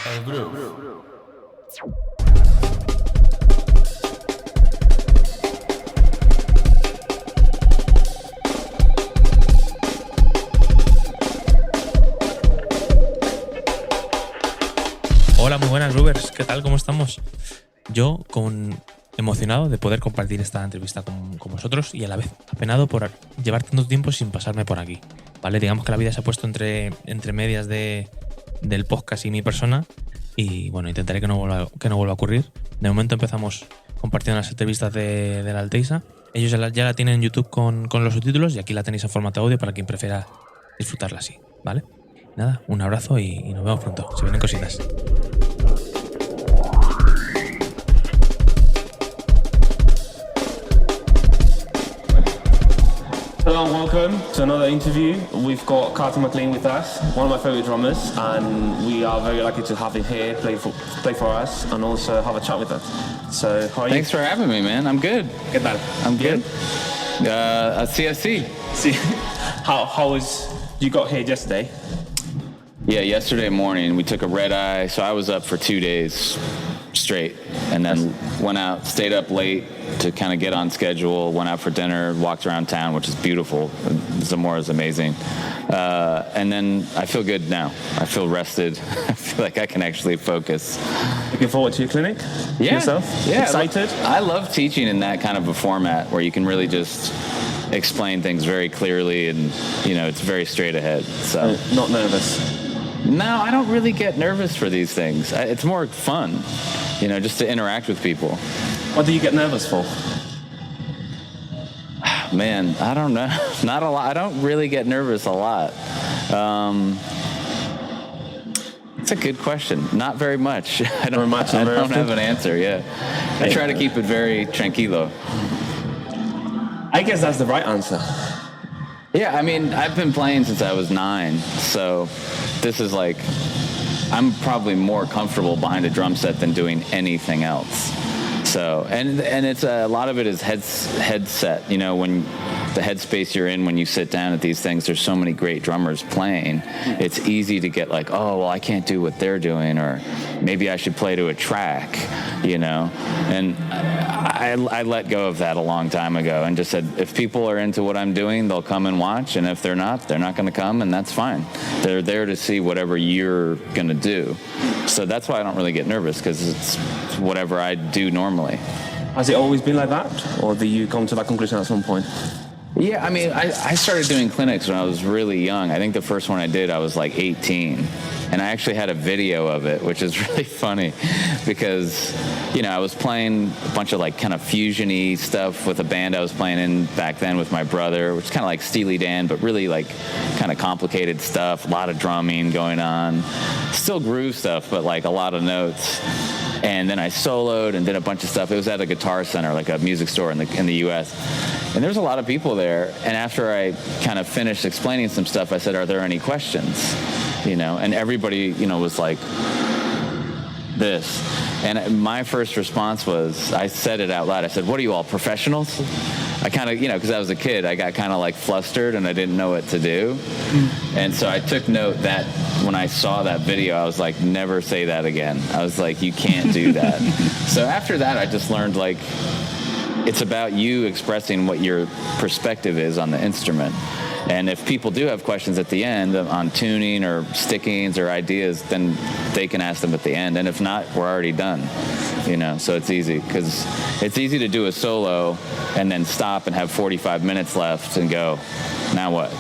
El groove. Hola, muy buenas groovers, ¿qué tal? ¿Cómo estamos? Yo emocionado de poder compartir esta entrevista con vosotros y a la vez apenado por llevar tanto tiempo sin pasarme por aquí, ¿vale? Digamos que la vida se ha puesto entre medias del podcast y mi persona y bueno, intentaré que no vuelva a ocurrir. De momento empezamos compartiendo las entrevistas de la Alteisa. Ellos ya la tienen en YouTube con los subtítulos y aquí la tenéis en formato audio para quien prefiera disfrutarla así, ¿vale? Nada, un abrazo y nos vemos pronto. Se vienen cositas. Hello and welcome to another interview. We've got Mclean with us, one of my favourite drummers, and we are very lucky to have him here, play for us, and also have a chat with us. So, how are you? Thanks for having me, man. I'm good. ¿Qué tal? I'm good. A CSC. See, how was you got here yesterday? Yeah, yesterday morning we took a red eye, so I was up for 2 days straight, and then went out, stayed up late to kind of get on schedule, went out for dinner, walked around town, which is beautiful. Zamora is amazing. And then I feel good now. I feel rested. I feel like I can actually focus. Looking forward to your clinic? Yeah. Yourself? Yeah. Excited? I love teaching in that kind of a format where you can really just explain things very clearly and, you know, it's very straight ahead. So Not nervous? No, I don't really get nervous for these things. It's more fun, you know, just to interact with people. What do you get nervous for? Man, I don't know. Not a lot. I don't really get nervous a lot. It's a good question. Not very much. I don't have an answer, yeah. I try to keep it very tranquilo. I guess that's the right answer. Yeah, I mean, I've been playing since I was 9, so this is like, I'm probably more comfortable behind a drum set than doing anything else. So, and it's a lot of it is headset, you know, when the headspace you're in when you sit down at these things, there's so many great drummers playing. It's easy to get like, oh, well, I can't do what they're doing, or maybe I should play to a track, you know. And I let go of that a long time ago and just said, if people are into what I'm doing, they'll come and watch. And if they're not going to come, and that's fine. They're there to see whatever you're going to do. So that's why I don't really get nervous, because it's whatever I do normally. Has it always been like that? Or do you come to that conclusion at some point? Yeah, I mean, I started doing clinics when I was really young. I think the first one I did, I was like 18. And I actually had a video of it, which is really funny because, you know, I was playing a bunch of like kind of fusion-y stuff with a band I was playing in back then with my brother, which is kind of like Steely Dan, but really like kind of complicated stuff, a lot of drumming going on, still groove stuff, but like a lot of notes. And then I soloed and did a bunch of stuff. It was at a Guitar Center, like a music store in the U.S. And there's a lot of people there. And after I kind of finished explaining some stuff, I said, "Are there any questions?" You know, and everybody, you know, was like this. And my first response was, I said it out loud. I said, "What are you all, professionals?" I kind of, you know, because I was a kid, I got kind of like flustered and I didn't know what to do. And so I took note that when I saw that video, I was like, never say that again. I was like, you can't do that. So after that, I just learned like, it's about you expressing what your perspective is on the instrument. And if people do have questions at the end on tuning or stickings or ideas, then they can ask them at the end. And if not, we're already done, you know, so it's easy because it's easy to do a solo and then stop and have 45 minutes left and go, now what,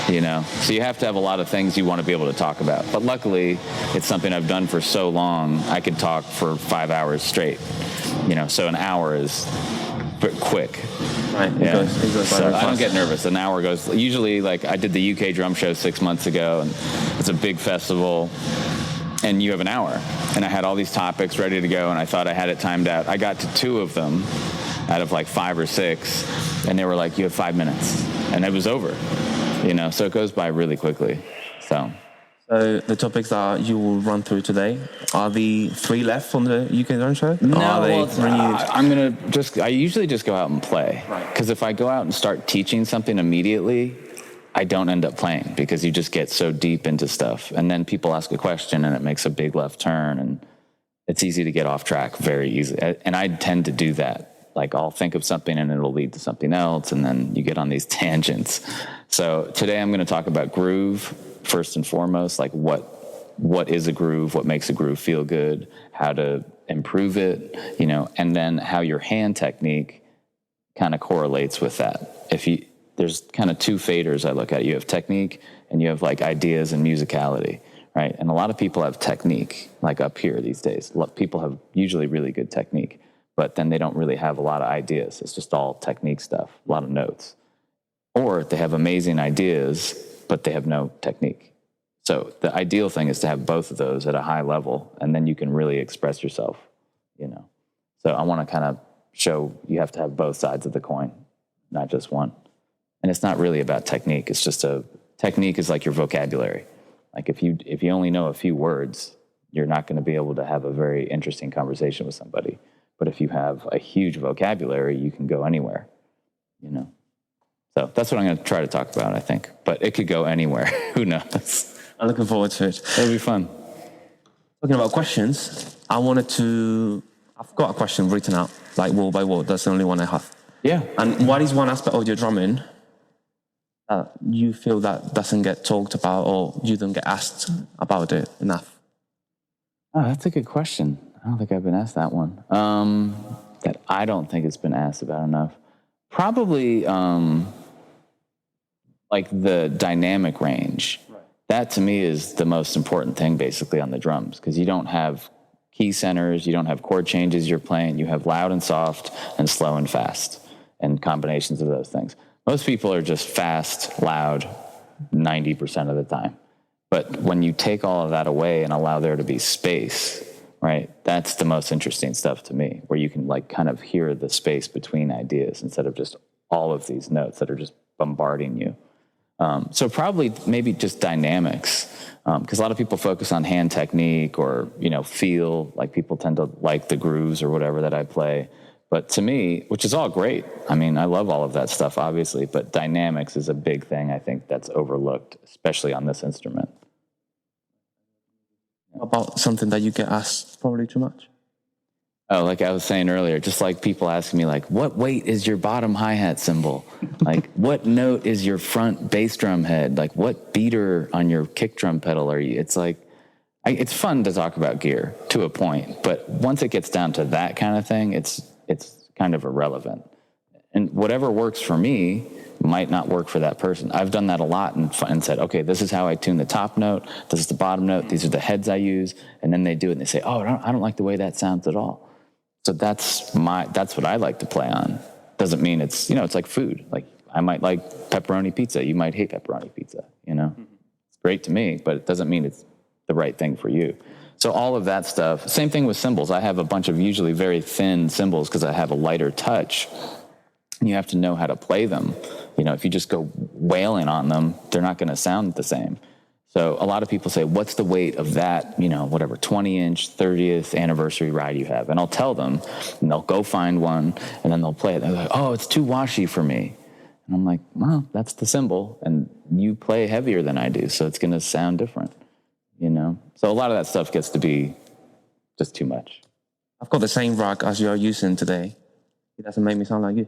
you know? So you have to have a lot of things you want to be able to talk about. But luckily, it's something I've done for so long, I could talk for 5 hours straight, you know, so an hour is quick. Right, yeah. It goes so I don't get nervous. An hour goes, usually like I did the UK drum show 6 months ago, and it's a big festival, and you have an hour. And I had all these topics ready to go, and I thought I had it timed out. I got to 2 of them out of like 5 or 6, and they were like, you have 5 minutes. And it was over, you know, so it goes by really quickly, so. So the topics that you will run through today, are the 3 left on the UK Drum Show? No, are they renewed? I usually just go out and play. Because if I go out and start teaching something immediately, I don't end up playing because you just get so deep into stuff. And then people ask a question and it makes a big left turn and it's easy to get off track very easily. And I tend to do that. Like I'll think of something and it'll lead to something else. And then you get on these tangents. So today I'm going to talk about groove first and foremost, like what is a groove, what makes a groove feel good, how to improve it, you know, and then how your hand technique kind of correlates with that. There's kind of two faders I look at. You have technique and you have like ideas and musicality, right? And a lot of people have technique, like up here these days. People have usually really good technique, but then they don't really have a lot of ideas. It's just all technique stuff, a lot of notes. Or they have amazing ideas, but they have no technique. So the ideal thing is to have both of those at a high level, and then you can really express yourself, you know. So I want to kind of show you have to have both sides of the coin, not just one. And it's not really about technique. It's just technique is like your vocabulary. Like if you only know a few words, you're not going to be able to have a very interesting conversation with somebody. But if you have a huge vocabulary, you can go anywhere, you know. So that's what I'm going to try to talk about, I think. But it could go anywhere. Who knows? I'm looking forward to it. It'll be fun. Talking about questions, I've got a question written out, like word by word. That's the only one I have. Yeah. And what is one aspect of your drumming that you feel that doesn't get talked about or you don't get asked about it enough? Oh, that's a good question. I don't think I've been asked that one. That I don't think it's been asked about enough. Probably like the dynamic range. Right. That to me is the most important thing basically on the drums, because you don't have key centers, you don't have chord changes you're playing, you have loud and soft and slow and fast and combinations of those things. Most people are just fast, loud 90% of the time. But when you take all of that away and allow there to be space, right, that's the most interesting stuff to me, where you can like kind of hear the space between ideas instead of just all of these notes that are just bombarding you. So probably maybe just dynamics, because a lot of people focus on hand technique or, you know, feel, like people tend to like the grooves or whatever that I play. But to me, which is all great, I mean, I love all of that stuff, obviously, but dynamics is a big thing, I think, that's overlooked, especially on this instrument. About something that you get asked probably too much? Oh, like I was saying earlier, just like people asking me, like, what weight is your bottom hi-hat cymbal? Like, what note is your front bass drum head? Like, what beater on your kick drum pedal are you? It's like, it's fun to talk about gear to a point, but once it gets down to that kind of thing, it's kind of irrelevant. And whatever works for me might not work for that person. I've done that a lot and said, okay, this is how I tune the top note. This is the bottom note. These are the heads I use. And then they do it and they say, oh, I don't like the way that sounds at all. So that's what I like to play on. Doesn't mean it's, you know, it's like food. Like I might like pepperoni pizza. You might hate pepperoni pizza, you know. Mm-hmm. It's great to me, but it doesn't mean it's the right thing for you. So all of that stuff, same thing with cymbals. I have a bunch of usually very thin cymbals because I have a lighter touch. You have to know how to play them. You know, if you just go wailing on them, they're not going to sound the same. So a lot of people say, what's the weight of that, you know, whatever, 20-inch, 30th anniversary ride you have? And I'll tell them, and they'll go find one, and then they'll play it. They're like, oh, it's too washy for me. And I'm like, well, that's the cymbal, and you play heavier than I do, so it's going to sound different, you know? So a lot of that stuff gets to be just too much. I've got the same rack as you're using today. It doesn't make me sound like you.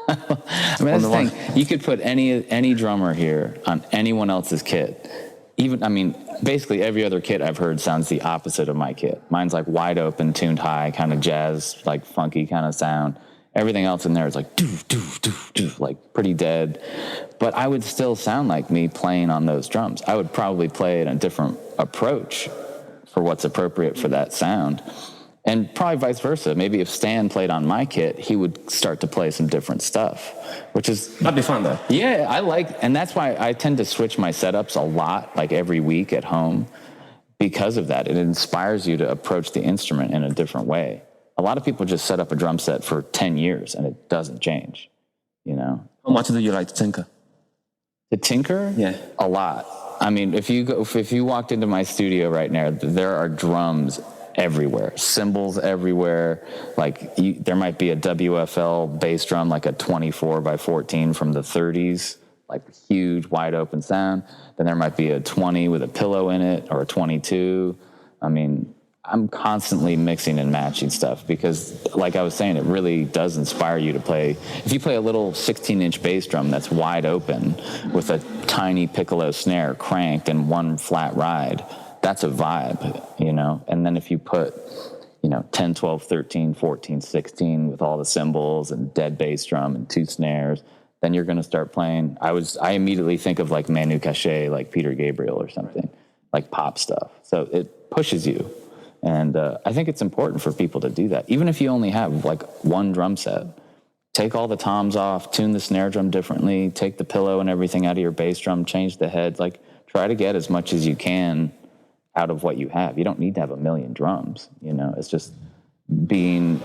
I mean, that's the thing. You could put any drummer here on anyone else's kit. Even, I mean, basically every other kit I've heard sounds the opposite of my kit. Mine's like wide open, tuned high, kind of jazz, like funky kind of sound. Everything else in there is like doof, doof, doof, doof, like pretty dead. But I would still sound like me playing on those drums. I would probably play it in a different approach for what's appropriate for that sound. And probably vice versa. Maybe if Stan played on my kit, he would start to play some different stuff, which is... That'd be fun, though. Yeah, I like... And that's why I tend to switch my setups a lot, like every week at home, because of that. It inspires you to approach the instrument in a different way. A lot of people just set up a drum set for 10 years, and it doesn't change, you know? How much do you like to tinker? To tinker? Yeah. A lot. I mean, if you walked into my studio right now, there are drums everywhere, cymbals everywhere. Like there might be a WFL bass drum, like a 24 by 14 from the 30s, like huge, wide open sound. Then there might be a 20 with a pillow in it, or a 22. I mean, I'm constantly mixing and matching stuff because, like I was saying, it really does inspire you to play. If you play a little 16-inch bass drum that's wide open with a tiny piccolo snare cranked and one flat ride, that's a vibe, you know? And then if you put, you know, 10, 12, 13, 14, 16 with all the cymbals and dead bass drum and 2 snares, then you're going to start playing. I immediately think of like Manu Katché, like Peter Gabriel or something, like pop stuff. So it pushes you. And I think it's important for people to do that. Even if you only have like one drum set, take all the toms off, tune the snare drum differently, take the pillow and everything out of your bass drum, change the head, like try to get as much as you can out of what you have. You don't need to have a million drums, you know, it's just being,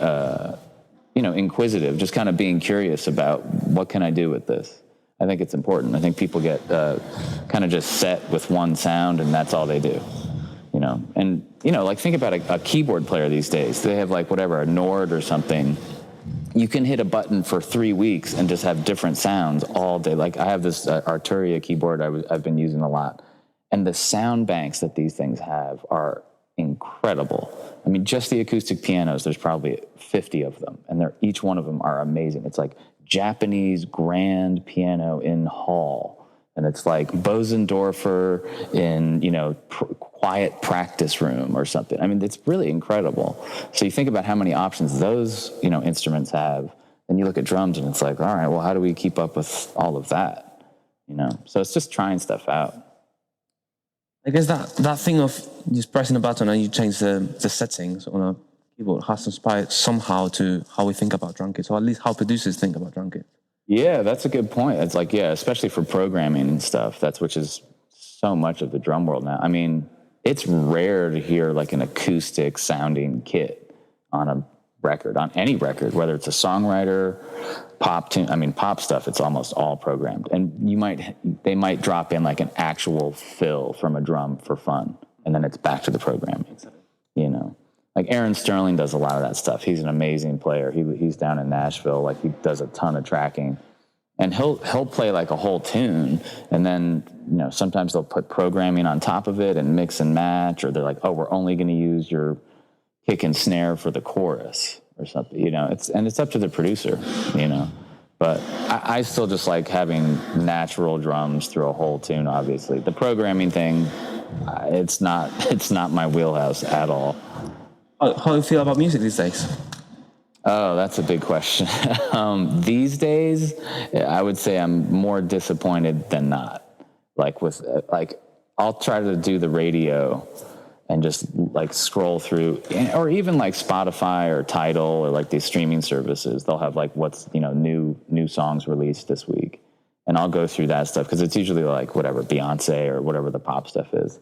you know, inquisitive, just kind of being curious about what can I do with this? I think it's important. I think people get kind of just set with one sound and that's all they do. You know, and, you know, like think about a keyboard player these days. They have like whatever, a Nord or something. You can hit a button for 3 weeks and just have different sounds all day. Like I have this Arturia keyboard I've been using a lot. And the sound banks that these things have are incredible. I mean, just the acoustic pianos, there's probably 50 of them. And each one of them are amazing. It's like Japanese grand piano in hall. And it's like Bosendorfer in, you know, quiet practice room or something. I mean, it's really incredible. So you think about how many options those, you know, instruments have, and you look at drums and it's like, all right, well, how do we keep up with all of that? You know, so it's just trying stuff out. I guess that thing of just pressing a button and you change the settings on a keyboard has inspired somehow to how we think about drum kits, or at least how producers think about drum kits. Yeah, that's a good point. It's like, yeah, especially for programming and stuff, which is so much of the drum world now. I mean, it's rare to hear like an acoustic sounding kit on a record, on any record, whether it's a songwriter, pop tune. I mean, pop stuff, it's almost all programmed. And they might drop in like an actual fill from a drum for fun, and then it's back to the programming, you know. Like Aaron Sterling does a lot of that stuff. He's an amazing player. He's down in Nashville. Like he does a ton of tracking, and he'll play like a whole tune, and then, you know, sometimes they'll put programming on top of it and mix and match, or they're like, oh, we're only going to use your kick and snare for the chorus or something. You know, it's up to the producer, you know. But I still just like having natural drums through a whole tune. Obviously, the programming thing, it's not my wheelhouse at all. How do you feel about music these days? Oh, that's a big question. These days, I would say I'm more disappointed than not. Like I'll try to do the radio and just like scroll through, or even like Spotify or Tidal or like these streaming services. They'll have like what's, you know, new songs released this week, and I'll go through that stuff because it's usually like whatever Beyonce or whatever the pop stuff is.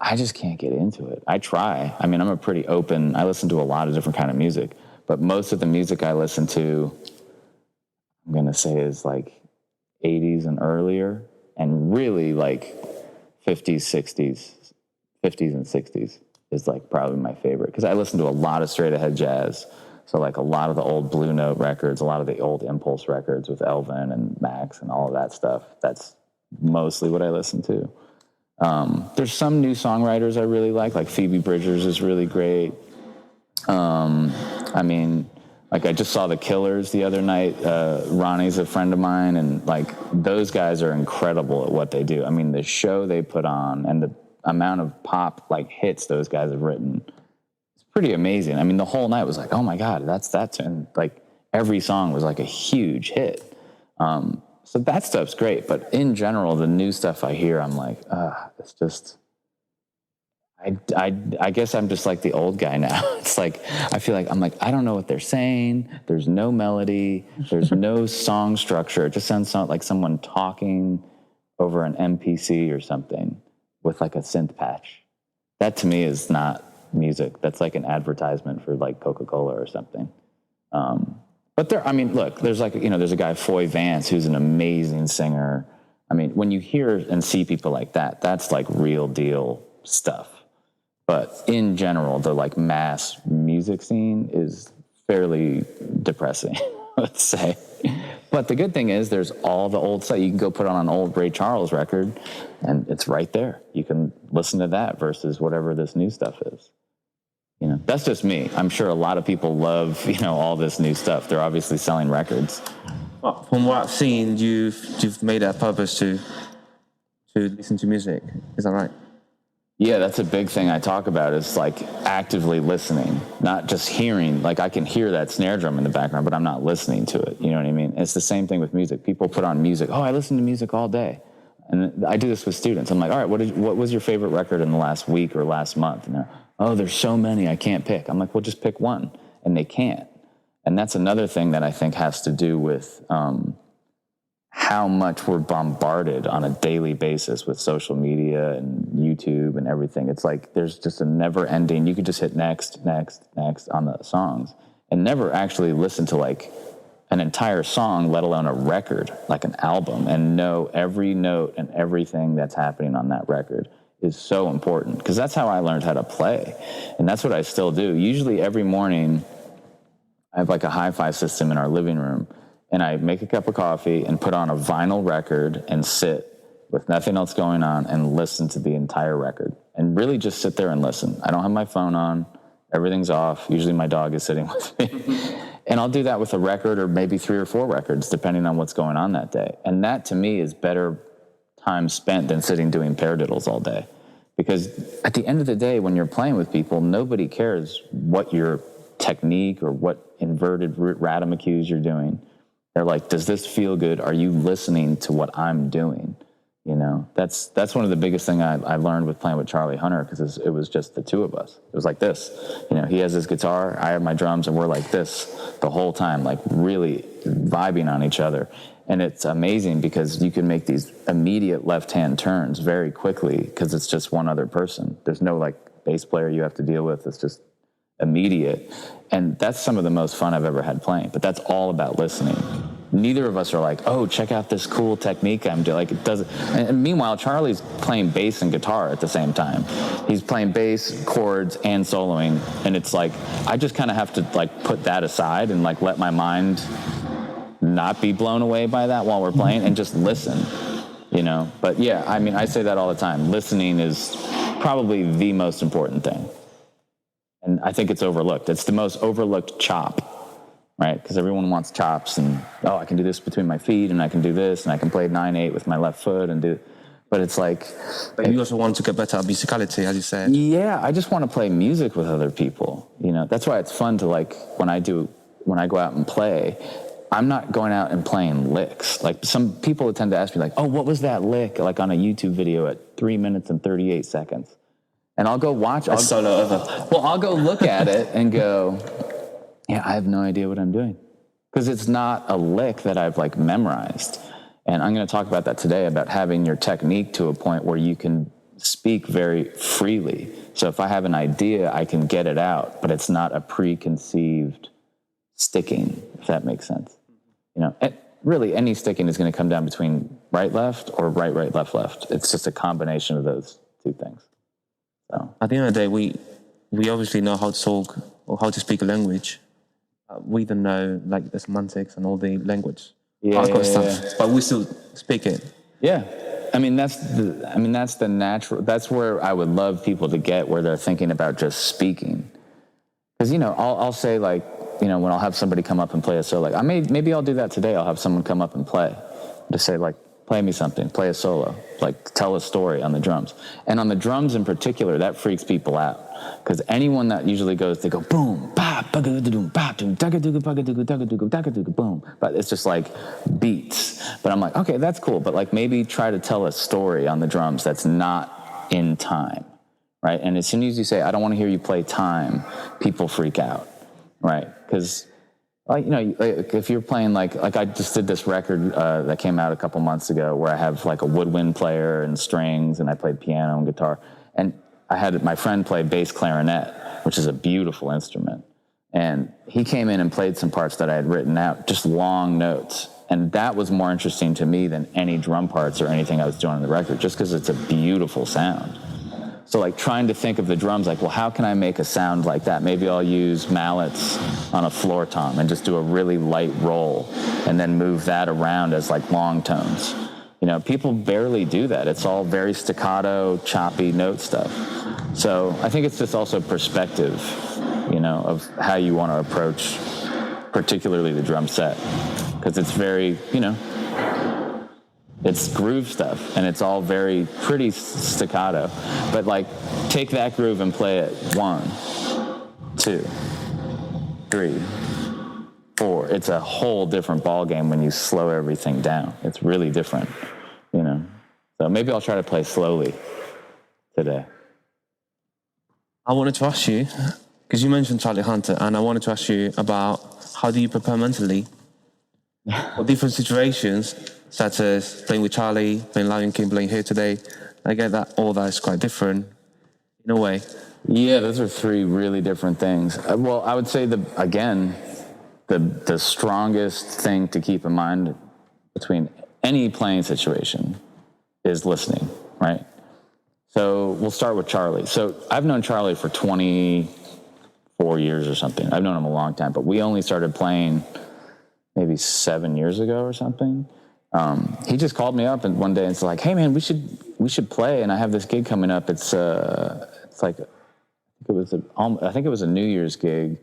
I just can't get into it. I try. I mean, I'm a pretty open, I listen to a lot of different kind of music, but most of the music I listen to, I'm going to say is like 80s and earlier, and really like 50s, 60s, 50s and 60s is like probably my favorite, because I listen to a lot of straight ahead jazz. So like a lot of the old Blue Note records, a lot of the old Impulse records with Elvin and Max and all of that stuff. That's mostly what I listen to. There's some new songwriters I really like Phoebe Bridgers is really great. I mean, like I just saw the Killers the other night. Ronnie's a friend of mine, and like those guys are incredible at what they do. I mean, the show they put on and the amount of pop like hits those guys have written, it's pretty amazing. I mean, the whole night was like, oh my God, that's, and like every song was like a huge hit. So that stuff's great, but in general, the new stuff I hear, I'm like, it's just, I guess I'm just like the old guy now. It's like, I feel like, I'm like, I don't know what they're saying. There's no melody. There's no song structure. It just sounds like someone talking over an MPC or something with like a synth patch. That to me is not music. That's like an advertisement for like Coca-Cola or something. But there, I mean, look, there's like, you know, there's a guy, Foy Vance, who's an amazing singer. I mean, when you hear and see people like that, that's like real deal stuff. But in general, the like mass music scene is fairly depressing, let's say. But the good thing is there's all the old stuff. You can go put on an old Ray Charles record, and it's right there. You can listen to that versus whatever this new stuff is. You know, that's just me. I'm sure a lot of people love, you know, all this new stuff. They're obviously selling records. Well, from what I've seen, you've made it a purpose to listen to music. Is that right? Yeah, that's a big thing I talk about is like actively listening, not just hearing. Like I can hear that snare drum in the background, but I'm not listening to it. You know what I mean? It's the same thing with music. People put on music. Oh, I listen to music all day. And I do this with students. I'm like, all right, what was your favorite record in the last week or last month? And they're, oh, there's so many, I can't pick. I'm like, well, just pick one. And they can't. And that's another thing that I think has to do with how much we're bombarded on a daily basis with social media and YouTube and everything. It's like there's just a never ending. You could just hit next, next, next on the songs and never actually listen to like an entire song, let alone a record, like an album, and know every note and everything that's happening on that record is so important, because that's how I learned how to play. And that's what I still do. Usually every morning I have like a hi-fi system in our living room, and I make a cup of coffee and put on a vinyl record and sit with nothing else going on and listen to the entire record and really just sit there and listen. I don't have my phone on. Everything's off. Usually my dog is sitting with me. And I'll do that with a record or maybe 3 or 4 records, depending on what's going on that day. And that, to me, is better time spent than sitting doing paradiddles all day. Because at the end of the day, when you're playing with people, nobody cares what your technique or what inverted ratomacues you're doing. They're like, does this feel good? Are you listening to what I'm doing? You know, that's one of the biggest things I learned with playing with Charlie Hunter, because it was just the two of us. It was like this, you know, he has his guitar, I have my drums, and we're like this the whole time, like really vibing on each other. And it's amazing because you can make these immediate left-hand turns very quickly because it's just one other person. There's no like bass player you have to deal with. It's just immediate. And that's some of the most fun I've ever had playing, but that's all about listening. Neither of us are like, oh, check out this cool technique I'm doing. Like, it doesn't. And meanwhile, Charlie's playing bass and guitar at the same time. He's playing bass, chords, and soloing. And it's like, I just kind of have to like put that aside and like let my mind not be blown away by that while we're playing and just listen, you know? But yeah, I mean, I say that all the time. Listening is probably the most important thing. And I think it's overlooked. It's the most overlooked chop. Right, because everyone wants chops, and oh, I can do this between my feet, and I can do this, and I can play 9/8 with my left foot, and do. But it's like, but you also want to get better at musicality, as you said. Yeah, I just want to play music with other people. You know, that's why it's fun to like when I go out and play. I'm not going out and playing licks. Like some people tend to ask me, like, oh, what was that lick? Like on a YouTube video at 3 minutes and 38 seconds, and I'll go watch. I'll go look at it and go. Yeah, I have no idea what I'm doing, because it's not a lick that I've like memorized. And I'm going to talk about that today, about having your technique to a point where you can speak very freely. So if I have an idea, I can get it out, but it's not a preconceived sticking, if that makes sense. You know, really any sticking is going to come down between right, left, or right, right, left, left. It's just a combination of those two things. So at the end of the day, we obviously know how to talk or how to speak a language. We don't know like the semantics and all the language stuff, but we still speak it. Yeah, I mean that's the natural. That's where I would love people to get, where they're thinking about just speaking. Because you know, I'll say like, you know, when I'll have somebody come up and play a solo, like maybe I'll do that today. I'll have someone come up and play, just say like, play me something, play a solo, like tell a story on the drums. And on the drums in particular, that freaks people out. Because anyone that usually goes, they go boom, ba, ba-ga-da-doom, ba-doom, da-ga-doo-ga, ba-ga-doo-ga, da-ga-doo-ga, da-ga-doo-ga, boom. But it's just like beats. But I'm like, okay, that's cool. But like maybe try to tell a story on the drums that's not in time, right? And as soon as you say, I don't want to hear you play time, people freak out, right? Because like, you know, like if you're playing like I just did this record that came out a couple months ago where I have like a woodwind player and strings, and I played piano and guitar, and I had my friend play bass clarinet, which is a beautiful instrument. And he came in and played some parts that I had written out, just long notes. And that was more interesting to me than any drum parts or anything I was doing on the record, just because it's a beautiful sound. So like trying to think of the drums, like, well, how can I make a sound like that? Maybe I'll use mallets on a floor tom and just do a really light roll and then move that around as like long tones. You know, people barely do that. It's all very staccato, choppy note stuff. So I think it's just also perspective, you know, of how you want to approach particularly the drum set. Because it's very, you know, it's groove stuff, and it's all very pretty staccato. But like, take that groove and play it 1, 2, 3, 4. It's a whole different ball game when you slow everything down. It's really different, you know. So maybe I'll try to play slowly today. I wanted to ask you, because you mentioned Charlie Hunter, and I wanted to ask you about how do you prepare mentally for different situations, such as playing with Charlie, playing Lion King, playing here today. I get that all that is quite different in a way. Yeah, those are 3 really different things. Well, I would say the strongest thing to keep in mind between any playing situation is listening, right? So we'll start with Charlie. So I've known Charlie for 24 years or something. I've known him a long time, but we only started playing maybe 7 years ago or something. He just called me up and one day and it's like, hey man, we should play. And I have this gig coming up. It's like, I think it was a New Year's gig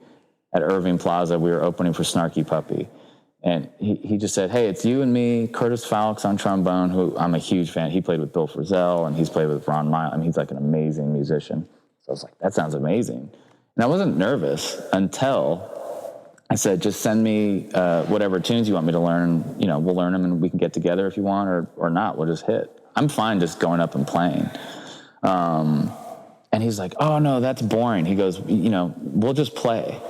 at Irving Plaza. We were opening for Snarky Puppy. And he just said, hey, it's you and me, Curtis Falks on trombone, who I'm a huge fan. He played with Bill Frisell and he's played with Ron Miles. I mean, he's like an amazing musician. So I was like, that sounds amazing. And I wasn't nervous until I said, just send me whatever tunes you want me to learn. You know, we'll learn them and we can get together if you want or not. We'll just hit. I'm fine just going up and playing. And he's like, oh, no, that's boring. He goes, you know, we'll just play.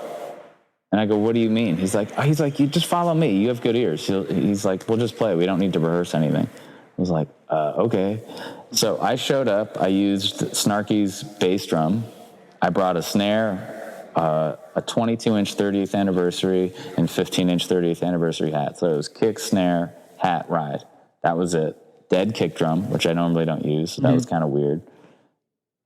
And I go, what do you mean? He's like, you just follow me. You have good ears. He's like, we'll just play. We don't need to rehearse anything. I was like, okay. So I showed up. I used Snarky's bass drum. I brought a snare, a 22-inch 30th anniversary and 15-inch 30th anniversary hat. So it was kick, snare, hat, ride. That was it. Dead kick drum, which I normally don't use. So that was kind of weird.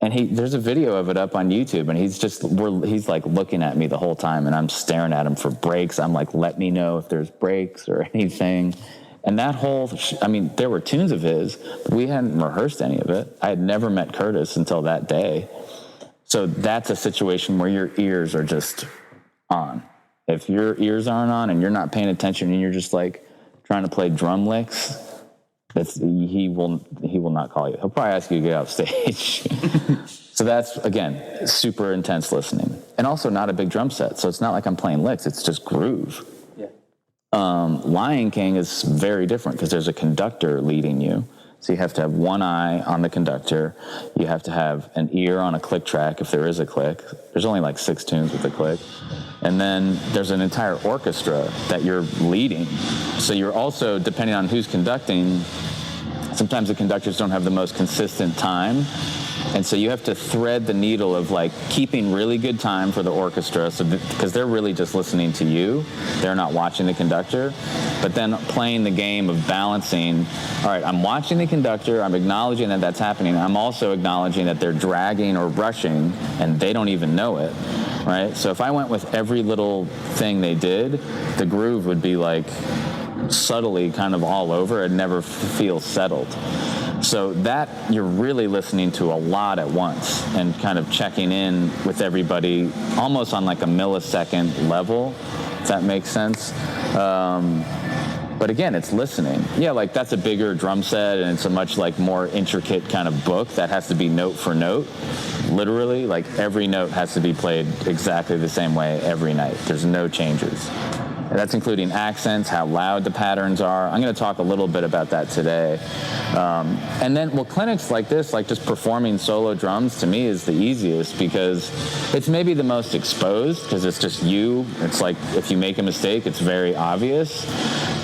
And there's a video of it up on YouTube, and he's like looking at me the whole time, and I'm staring at him for breaks. I'm like, let me know if there's breaks or anything. And that whole, there were tunes of his, but we hadn't rehearsed any of it. I had never met Curtis until that day. So that's a situation where your ears are just on. If your ears aren't on and you're not paying attention and you're just like trying to play drum licks, he will not call you. He'll probably ask you to get off stage. So that's, again, super intense listening. And also not a big drum set. So it's not like I'm playing licks. It's just groove. Yeah. Lion King is very different because there's a conductor leading you. So you have to have one eye on the conductor. You have to have an ear on a click track if there is a click. There's only like 6 tunes with a click. And then there's an entire orchestra that you're leading. So you're also, depending on who's conducting, sometimes the conductors don't have the most consistent time. And so you have to thread the needle of like keeping really good time for the orchestra, because they're really just listening to you. They're not watching the conductor. But then playing the game of balancing, all right, I'm watching the conductor, I'm acknowledging that that's happening. I'm also acknowledging that they're dragging or rushing and they don't even know it, right? So if I went with every little thing they did, the groove would be like subtly kind of all over. It'd never feel settled. So that you're really listening to a lot at once and kind of checking in with everybody almost on like a millisecond level, if that makes sense. But again, it's listening. Yeah, like that's a bigger drum set and it's a much like more intricate kind of book that has to be note for note. Literally, like every note has to be played exactly the same way every night. There's no changes. And that's including accents, how loud the patterns are. I'm going to talk a little bit about that today. And then, well, clinics like this, like just performing solo drums, to me is the easiest because it's maybe the most exposed because it's just you. It's like if you make a mistake, it's very obvious.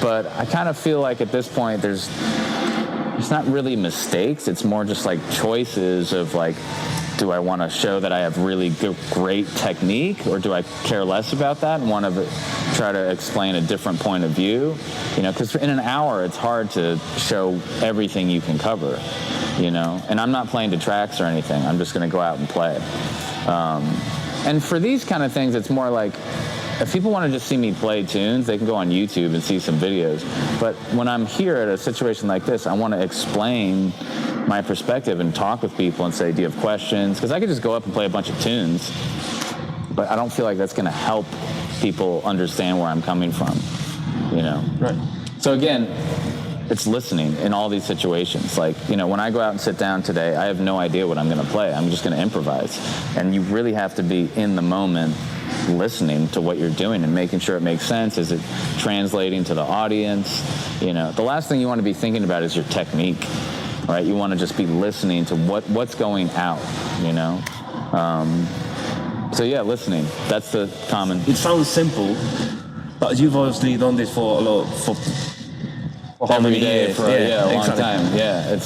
But I kind of feel like at this point, it's not really mistakes. It's more just like choices of like, do I want to show that I have really great technique, or do I care less about that and want to try to explain a different point of view? You know, because in an hour, it's hard to show everything you can cover. you know? And I'm not playing to tracks or anything. I'm just going to go out and play. And for these kind of things, it's more like, if people want to just see me play tunes, they can go on YouTube and see some videos. But when I'm here at a situation like this, I want to explain my perspective and talk with people and say, do you have questions? Because I could just go up and play a bunch of tunes, but I don't feel like that's going to help people understand where I'm coming from, you know? Right. So again, it's listening in all these situations. Like, you know, when I go out and sit down today, I have no idea what I'm going to play. I'm just going to improvise. And you really have to be in the moment listening to what you're doing and making sure it makes sense. Is it translating to the audience? You know, the last thing you want to be thinking about is your technique, right? You want to just be listening to what's going out, you know? So yeah, listening. That's the common. It sounds simple, but you've obviously done this for a lot, for how Every many day years? for a long exactly. time. Yeah,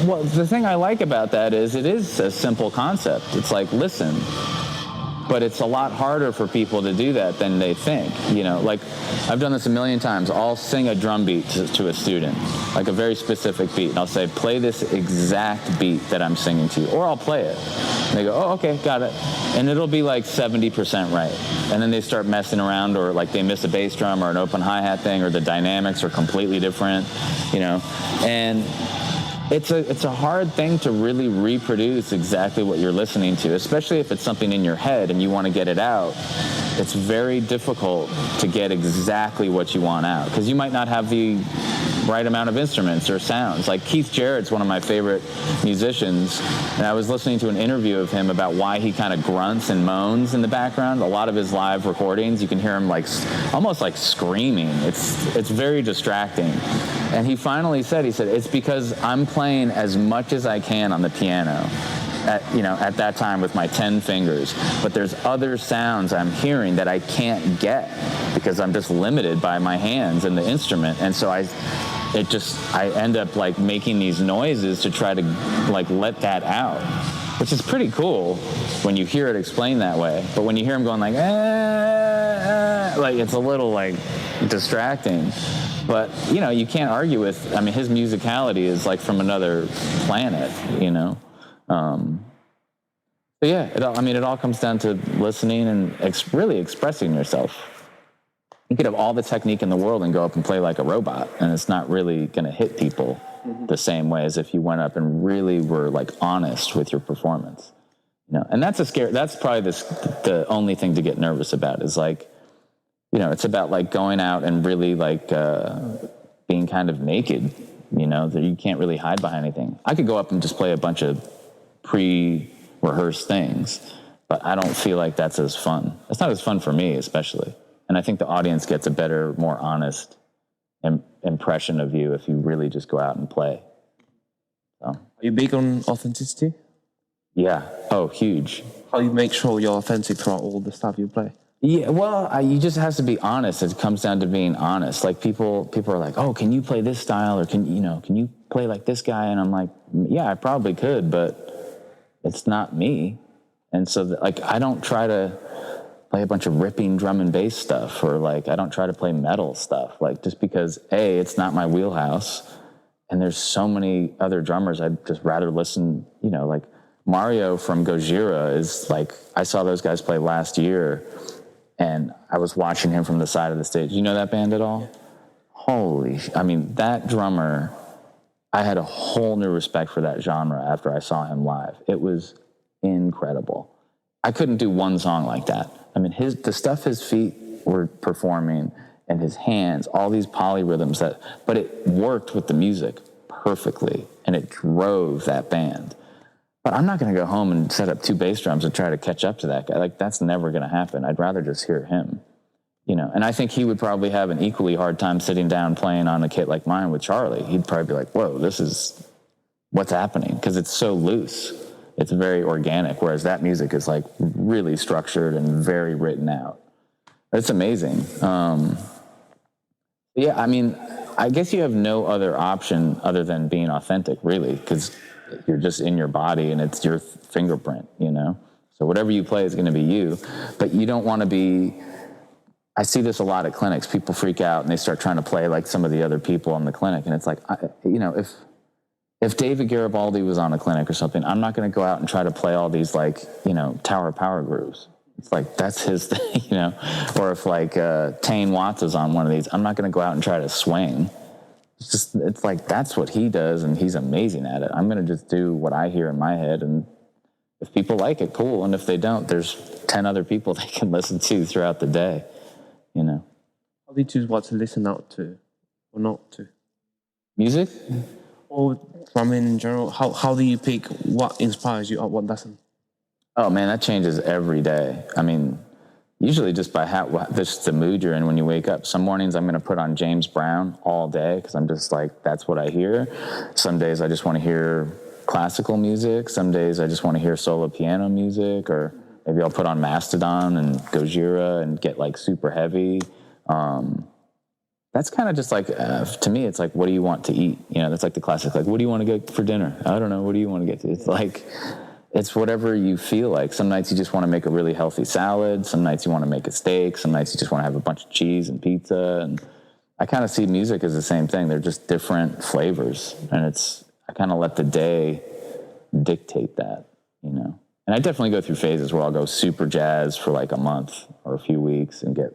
well, the thing I like about that is it is a simple concept. It's like, listen. But it's a lot harder for people to do that than they think. You know, like I've done this a million times. I'll sing a drum beat to a student, like a very specific beat. And I'll say, play this exact beat that I'm singing to you, or I'll play it. And they go, oh, okay, got it. And it'll be like 70% right. And then they start messing around, or like they miss a bass drum or an open hi-hat thing, or the dynamics are completely different, you know. And it's a hard thing to really reproduce exactly what you're listening to, especially if it's something in your head and you want to get it out. It's very difficult to get exactly what you want out, because you might not have the right amount of instruments or sounds. Like Keith Jarrett's one of my favorite musicians, and I was listening to an interview of him about why he kind of grunts and moans in the background. A lot of his live recordings, you can hear him like almost like screaming. It's very distracting. And he finally said, it's because I'm playing as much as I can on the piano at that time with my 10 fingers, but there's other sounds I'm hearing that I can't get because I'm just limited by my hands and the instrument. And so I end up like making these noises to try to like let that out, which is pretty cool when you hear it explained that way. But when you hear him going like, like it's a little like distracting. But, you know, you can't argue with, I mean, his musicality is like from another planet, you know. So yeah, it all comes down to listening and really expressing yourself. You could have all the technique in the world and go up and play like a robot, and it's not really going to hit people the same way as if you went up and really were like honest with your performance. You know, and that's probably the only thing to get nervous about is like, you know, it's about like going out and really like being kind of naked, you know, that you can't really hide behind anything. I could go up and just play a bunch of pre-rehearsed things, but I don't feel like that's as fun. It's not as fun for me, especially. And I think the audience gets a better, more honest impression of you if you really just go out and play. So. Are you big on authenticity? Yeah. Oh, huge. How do you make sure you're authentic throughout all the stuff you play? Yeah, well, you just have to be honest. It comes down to being honest. Like people are like, "Oh, can you play this style, or can you play like this guy?" And I'm like, "Yeah, I probably could, but it's not me." And so, like, I don't try to play a bunch of ripping drum and bass stuff, or like I don't try to play metal stuff. Like just because it's not my wheelhouse, and there's so many other drummers I'd just rather listen. You know, like Mario from Gojira is like, I saw those guys play last year. And I was watching him from the side of the stage. You know that band at all? I mean, that drummer, I had a whole new respect for that genre after I saw him live. It was incredible. I couldn't do one song like that. I mean, the stuff his feet were performing and his hands, all these polyrhythms but it worked with the music perfectly, and it drove that band. But I'm not going to go home and set up 2 bass drums and try to catch up to that guy. Like, that's never going to happen. I'd rather just hear him, you know. And I think he would probably have an equally hard time sitting down playing on a kit like mine with Charlie. He'd probably be like, whoa, this is what's happening, because it's so loose. It's very organic, whereas that music is like really structured and very written out. It's amazing. Yeah, I mean, I guess you have no other option other than being authentic, really, because you're just in your body and it's your fingerprint, you know? So whatever you play is going to be you, but you don't want to be, I see this a lot at clinics. People freak out and they start trying to play like some of the other people in the clinic. And it's like, you know, if David Garibaldi was on a clinic or something, I'm not going to go out and try to play all these like, Tower of Power grooves. It's like, that's his thing, or if like Tane Watts is on one of these, I'm not going to go out and try to swing. It's like, that's what he does. And he's amazing at it. I'm going to just do what I hear in my head. And if people like it, cool. And if they don't, there's 10 other people they can listen to throughout the day, How do you choose what to listen out to or not to? Music? Or drumming in general? How do you pick what inspires you or what doesn't? Oh, man, that changes every day. I mean, usually just by just the mood you're in when you wake up. Some mornings I'm going to put on James Brown all day because I'm just like, that's what I hear. Some days I just want to hear classical music. Some days I just want to hear solo piano music, or maybe I'll put on Mastodon and Gojira and get like super heavy. That's kind of just like, to me, it's like, what do you want to eat? That's like the classic, like, what do you want to get for dinner? I don't know. What do you want to get to? It's like, it's whatever you feel like. Some nights you just want to make a really healthy salad. Some nights you want to make a steak. Some nights you just want to have a bunch of cheese and pizza. And I kind of see music as the same thing. They're just different flavors. And I kind of let the day dictate that, And I definitely go through phases where I'll go super jazz for like a month or a few weeks and get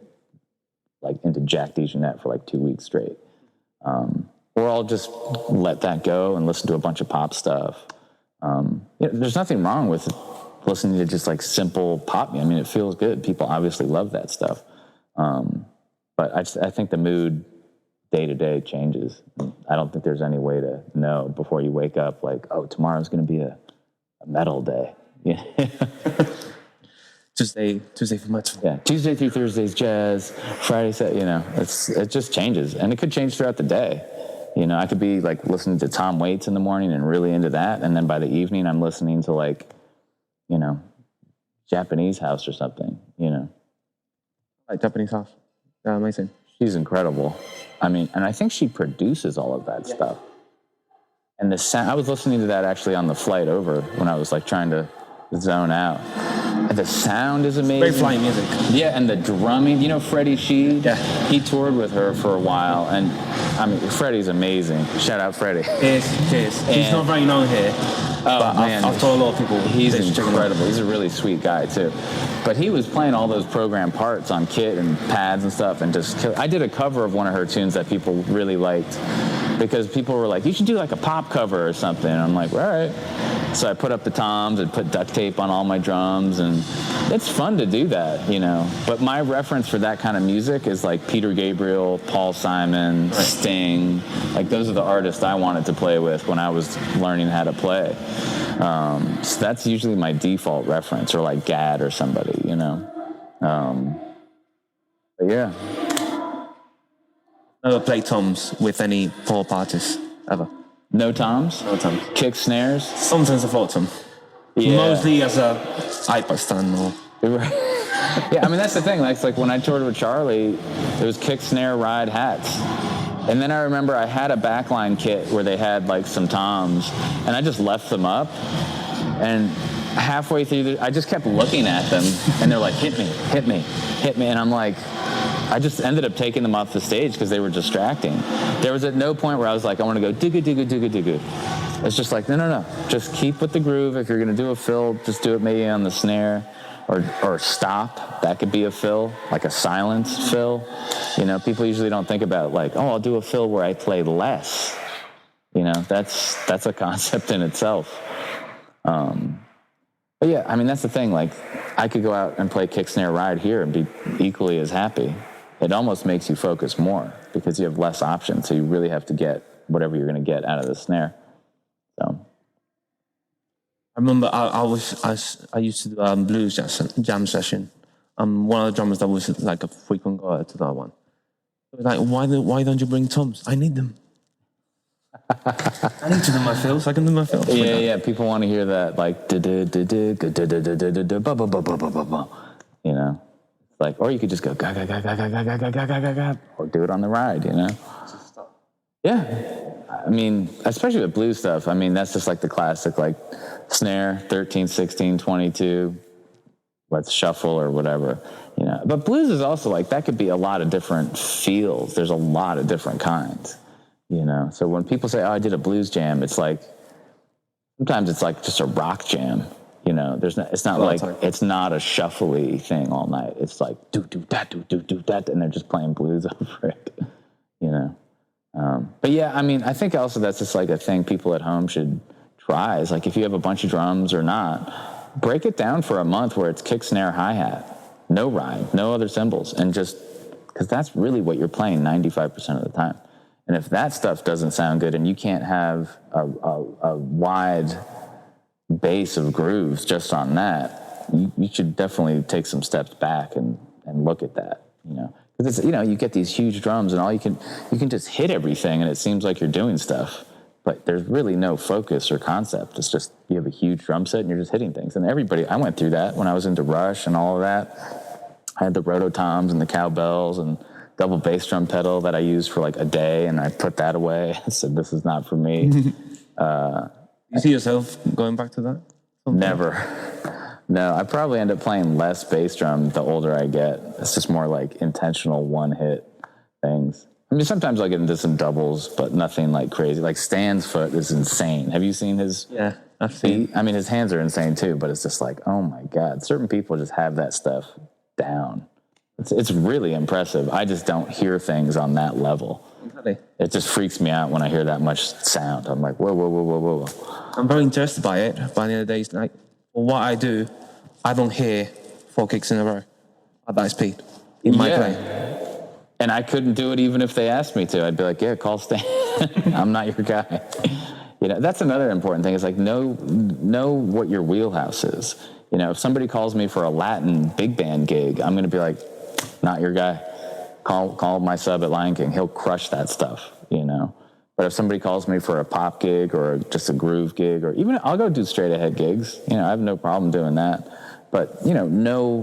like into Jack DeJohnette for like 2 weeks straight. Or I'll just let that go and listen to a bunch of pop stuff. There's nothing wrong with listening to just like simple pop. I mean, it feels good. People obviously love that stuff. But I think the mood day to day changes. I don't think there's any way to know before you wake up, like, oh, tomorrow's going to be a metal day. Yeah. Tuesday for metal. Yeah. Tuesday through Thursday's jazz. Friday, it just changes, and it could change throughout the day. I could be like listening to Tom Waits in the morning and really into that. And then by the evening, I'm listening to like, Japanese house or something, Like Japanese house. Yeah, amazing. She's incredible. I mean, and I think she produces all of that stuff. And the sound, I was listening to that actually on the flight over when I was like trying to zone out. The sound is amazing. Very flying music. Yeah, and the drumming. Freddie Shee? Yeah. He toured with her for a while, and I mean, Freddie's amazing. Shout out Freddie. Cheers. He's not very known here. But man, I've told a lot of people. He's incredible. He's a really sweet guy, too. But he was playing all those program parts on kit and pads and stuff, and I did a cover of one of her tunes that people really liked, because people were like, you should do like a pop cover or something. And I'm like, all right. So I put up the toms and put duct tape on all my drums, and it's fun to do that, But my reference for that kind of music is like Peter Gabriel, Paul Simon, Sting. Like those are the artists I wanted to play with when I was learning how to play. So that's usually my default reference, or like Gad or somebody, But yeah. Never played toms with any pop artists ever. No toms? No toms. Kick snares? Sometimes I thought tom. Yeah. Mostly as a iPod stand or... Yeah, I mean, that's the thing. Like when I toured with Charlie, it was kick, snare, ride, hats. And then I remember I had a backline kit where they had like some toms, and I just left them up. And halfway through, I just kept looking at them, and they're like, hit me, hit me, hit me. And I'm like, I just ended up taking them off the stage because they were distracting. There was at no point where I was like, I want to go digga, digga, digga, digga. It's just like, no. Just keep with the groove. If you're going to do a fill, just do it maybe on the snare, or stop. That could be a fill, like a silence fill. People usually don't think about like, oh, I'll do a fill where I play less. That's a concept in itself. But yeah, I mean, that's the thing. Like, I could go out and play kick, snare, ride here and be equally as happy. It almost makes you focus more because you have less options. So you really have to get whatever you're going to get out of the snare. So I remember I used to do a blues jam session. One of the drummers that was like a frequent goer to that one. It was like, why don't you bring toms? I need them. I need to do my fills. I can do my fills. Yeah. People want to hear that, like, like, or you could just go ga ga ga ga ga ga ga ga ga ga ga, or do it on the ride, Yeah, I mean, especially with blues stuff. I mean, that's just like the classic, like snare 13, 16, 22. Let's shuffle or whatever, But blues is also like that could be a lot of different feels. There's a lot of different kinds. So when people say, oh, I did a blues jam, it's like sometimes it's like just a rock jam. You know, it's not like, it's not a shuffly thing all night. It's like, do that, and they're just playing blues over it, you know? But yeah, I mean, I think also that's just like a thing people at home should try is like, if you have a bunch of drums or not, break it down for a month where it's kick, snare, hi-hat, no ride, no other cymbals, and just, because that's really what you're playing 95% of the time. And if that stuff doesn't sound good and you can't have a wide base of grooves just on that, you should definitely take some steps back and look at that, you know, because it's, you know, you get these huge drums and all you can just hit everything and it seems like you're doing stuff, but there's really no focus or concept. It's just, you have a huge drum set and you're just hitting things. And I went through that when I was into Rush and all of that. I had the rototoms and the cowbells and double bass drum pedal that I used for like a day, and I put that away. I said, this is not for me. You see yourself going back to that? Never. No, I probably end up playing less bass drum the older I get. It's just more like intentional one-hit things. I mean, sometimes I'll get into some doubles, but nothing like crazy. Like Stan's foot is insane. Have you seen his? Yeah, I've seen. I mean, his hands are insane too, but it's just like, oh my God. Certain people just have that stuff down. It's really impressive. I just don't hear things on that level. Exactly. It just freaks me out when I hear that much sound. I'm like, whoa. I'm very interested by it, but at the end of the day, it's like, well, what I do, I don't hear 4 kicks in a row at that speed in my playing. And I couldn't do it even if they asked me to. I'd be like, yeah, call Stan. I'm not your guy. You know, that's another important thing is like, know what your wheelhouse is. You know, if somebody calls me for a Latin big band gig, I'm going to be like, not your guy. Call my sub at Lion King. He'll crush that stuff, you know. But if somebody calls me for a pop gig or just a groove gig, or even I'll go do straight ahead gigs. You know, I have no problem doing that. But, you know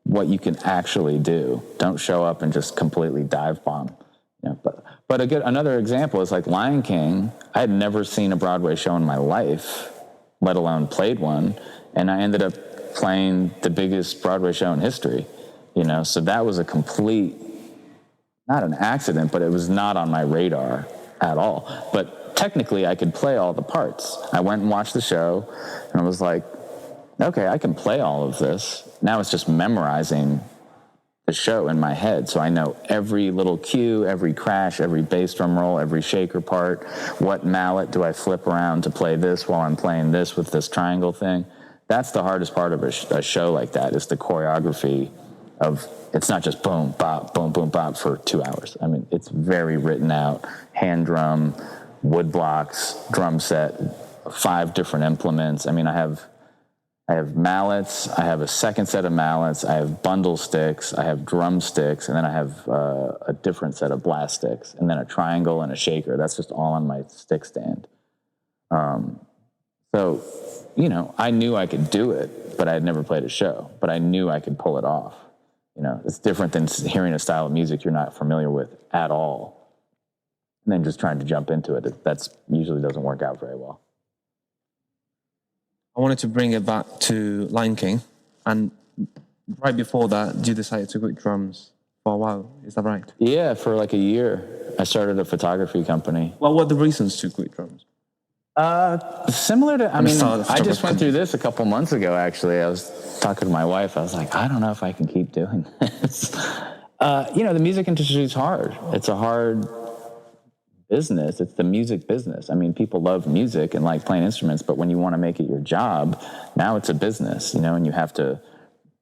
what you can actually do. Don't show up and just completely dive bomb. You know, but another example is like Lion King. I had never seen a Broadway show in my life, let alone played one. And I ended up playing the biggest Broadway show in history. You know, so that was a complete, not an accident, but it was not on my radar at all. But technically I could play all the parts. I went and watched the show and I was like, okay, I can play all of this. Now it's just memorizing the show in my head. So I know every little cue, every crash, every bass drum roll, every shaker part. What mallet do I flip around to play this while I'm playing this with this triangle thing? That's the hardest part of a show like that, is the choreography of, it's not just boom, bop, boom, boom, bop for 2 hours. I mean, it's very written out, hand drum, wood blocks, drum set, 5 different implements. I mean, I have mallets, I have a second set of mallets, I have bundle sticks, I have drum sticks, and then I have a different set of blast sticks, and then a triangle and a shaker. That's just all on my stick stand. So, you know, I knew I could do it, but I had never played a show, but I knew I could pull it off. You know, it's different than hearing a style of music you're not familiar with at all, and then just trying to jump into it. That's usually doesn't work out very well. I wanted to bring it back to Lion King, and right before that, you decided to quit drums for a while. Is that right? Yeah, for like a year. I started a photography company. What were the reasons to quit drums? Similar to, I mean, I just went through this a couple months ago, actually. I was talking to my wife. I was like, I don't know if I can keep doing this. You know, the music industry is hard. It's a hard business. It's the music business. I mean, people love music and like playing instruments, but when you want to make it your job, now it's a business, you know, and you have to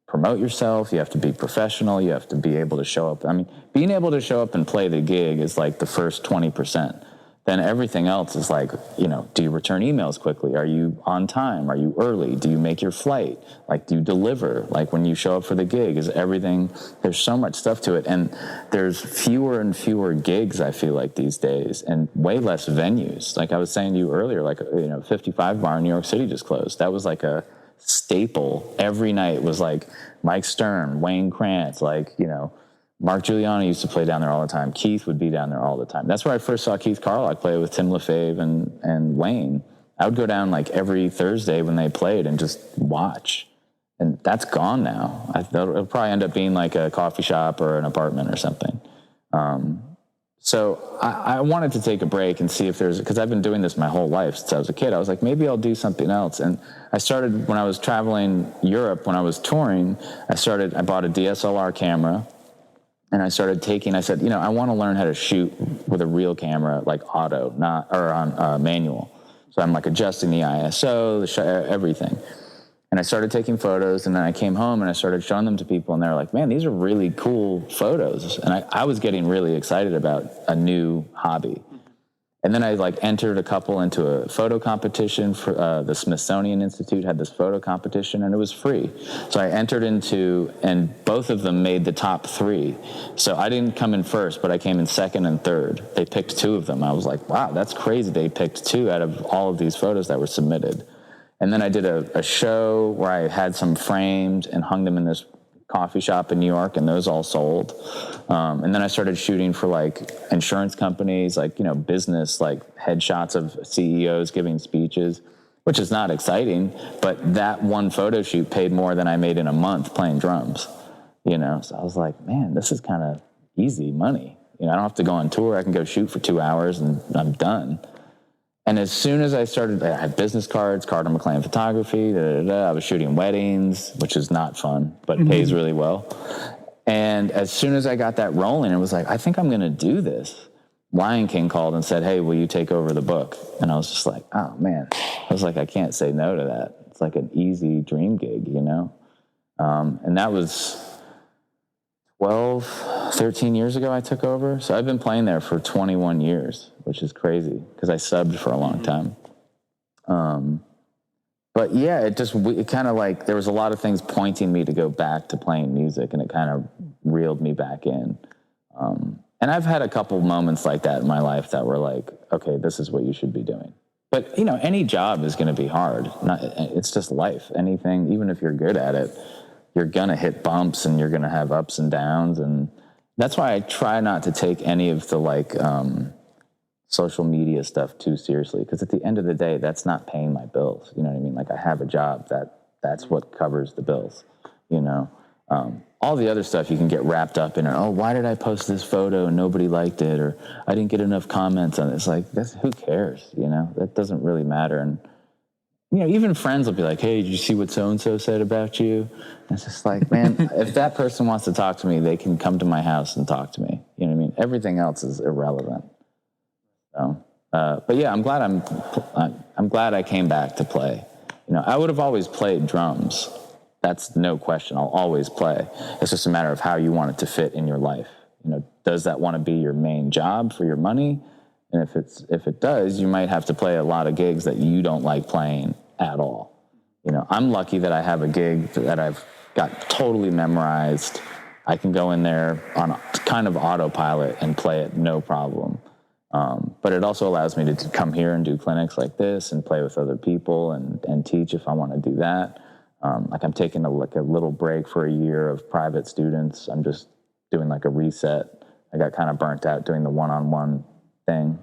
promote yourself. You have to be professional. You have to be able to show up. I mean, being able to show up and play the gig is like the first 20%. Then everything else is like, you know, do you return emails quickly? Are you on time? Are you early? Do you make your flight? Like, do you deliver? Like, when you show up for the gig, is everything, there's so much stuff to it. And there's fewer and fewer gigs, I feel like, these days, and way less venues. Like I was saying to you earlier, like, you know, 55 Bar in New York City just closed. That was like a staple. Every night was like Mike Stern, Wayne Krantz, like, you know, Mark Giuliani used to play down there all the time. Keith would be down there all the time. That's where I first saw Keith Carlock play with Tim LaFave and Wayne. I would go down like every Thursday when they played and just watch. And that's gone now. It'll probably end up being like a coffee shop or an apartment or something. So I wanted to take a break and see if there's, because I've been doing this my whole life since I was a kid. I was like, maybe I'll do something else. And I started, when I was traveling Europe, when I was touring, I bought a DSLR camera, and I started I said, I want to learn how to shoot with a real camera, like auto, on manual. So I'm like adjusting the ISO, everything. And I started taking photos, and then I came home and I started showing them to people, and they're like, man, these are really cool photos. And I was getting really excited about a new hobby. And then I entered a couple into a photo competition for the Smithsonian Institute had this photo competition, and it was free. So I entered into, and both of them made the top 3. So I didn't come in first, but I came in second and third. They picked 2 of them. I was like, wow, that's crazy. They picked 2 out of all of these photos that were submitted. And then I did a show where I had some framed and hung them in this coffee shop in New York, and those all sold. And then I started shooting for insurance companies, business, headshots of CEOs giving speeches, which is not exciting, but that one photo shoot paid more than I made in a month playing drums, So I was like, man, this is kind of easy money. I don't have to go on tour. I can go shoot for 2 hours and I'm done. And as soon as I started, I had business cards, Carter Mclean photography, I was shooting weddings, which is not fun, but pays really well. And as soon as I got that rolling, it was like, I think I'm going to do this. Lion King called and said, hey, will you take over the book? And I was just like, oh, man. I was like, I can't say no to that. It's like an easy dream gig, And that was 13 years ago I took over. So I've been playing there for 21 years, which is crazy because I subbed for a long time. But yeah, it kind of there was a lot of things pointing me to go back to playing music, and it kind of reeled me back in. And I've had a couple moments like that in my life that were like, okay, this is what you should be doing. But, any job is going to be hard. It's just life. Anything, even if you're good at it, you're going to hit bumps and you're going to have ups and downs. And that's why I try not to take any of the social media stuff too seriously. Because at the end of the day, that's not paying my bills. You know what I mean? I have a job that's what covers the bills, all the other stuff you can get wrapped up in. Oh, why did I post this photo and nobody liked it? Or I didn't get enough comments on it. It's who cares? That doesn't really matter. And, even friends will be like, hey, did you see what so-and-so said about you? And it's just like, man, if that person wants to talk to me, they can come to my house and talk to me. You know what I mean? Everything else is irrelevant. So, but yeah, I'm glad I came back to play. I would have always played drums. That's no question. I'll always play. It's just a matter of how you want it to fit in your life. Does that want to be your main job for your money? And if it does, you might have to play a lot of gigs that you don't like playing at all. I'm lucky that I have a gig that I've got totally memorized. I can go in there on a kind of autopilot and play it no problem. But it also allows me to come here and do clinics like this and play with other people and teach if I want to do that. I'm taking a little break for a year of private students. I'm just doing a reset. I got kind of burnt out doing the one-on-one thing.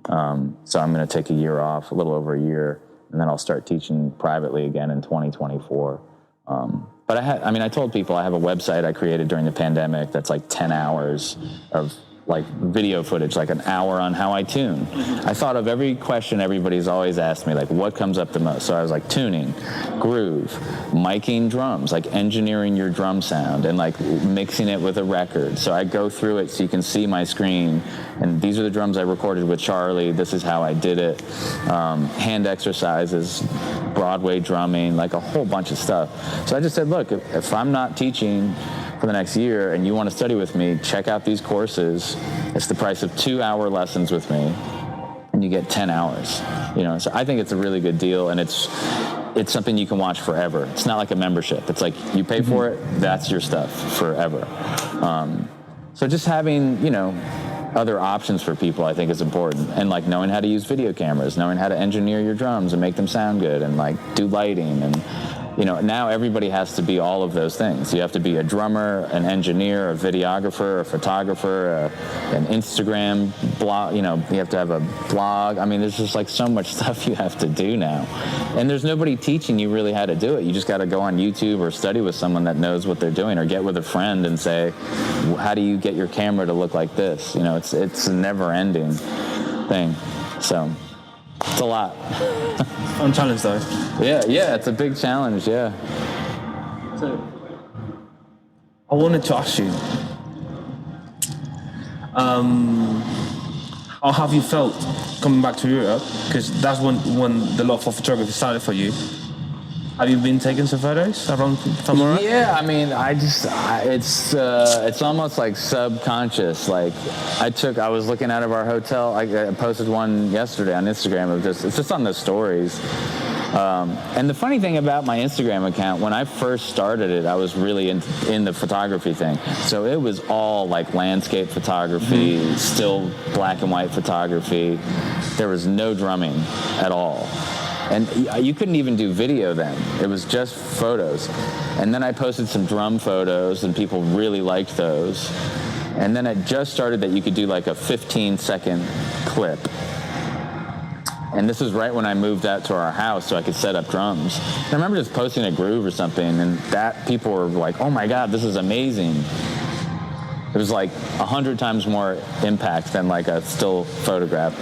So I'm going to take a year off, a little over a year, and then I'll start teaching privately again in 2024. But I told people I have a website I created during the pandemic that's 10 hours of video footage, an hour on how I tune. I thought of every question everybody's always asked me, what comes up the most? So I was tuning, groove, miking drums, engineering your drum sound and mixing it with a record. So I go through it so you can see my screen. And these are the drums I recorded with Charlie. This is how I did it. Hand exercises, Broadway drumming, a whole bunch of stuff. So I just said, look, if I'm not teaching for the next year and you want to study with me, check out these courses. It's the price of 2-hour lessons with me, and you get 10 hours. So I think it's a really good deal, and it's something you can watch forever. It's not like a membership. It's you pay for it, that's your stuff forever. So just having, other options for people, I think, is important. And knowing how to use video cameras, knowing how to engineer your drums and make them sound good, and do lighting, and now everybody has to be all of those things. You have to be a drummer, an engineer, a videographer, a photographer, an Instagram blog. You have to have a blog. I mean, there's just like so much stuff you have to do now. And there's nobody teaching you really how to do it. You just got to go on YouTube or study with someone that knows what they're doing, or get with a friend and say, how do you get your camera to look like this? It's a never-ending thing. So it's a lot. Fun challenge, though. Yeah, it's a big challenge, yeah. So, I wanted to ask you, how have you felt coming back to Europe? Because that's when the love for photography started for you. Have you been taking some photos around somewhere? Yeah, I mean, it's almost like subconscious. Like I was looking out of our hotel. I posted one yesterday on Instagram it's just on the stories. And the funny thing about my Instagram account, when I first started it, I was really in the photography thing. So it was all like landscape photography, still black and white photography. There was no drumming at all. And you couldn't even do video then. It was just photos. And then I posted some drum photos, and people really liked those. And then it just started that you could do like a 15-second clip. And this is right when I moved out to our house so I could set up drums. And I remember just posting a groove or something, and that people were like, oh my God, this is amazing. It was like 100 times more impact than like a still photograph.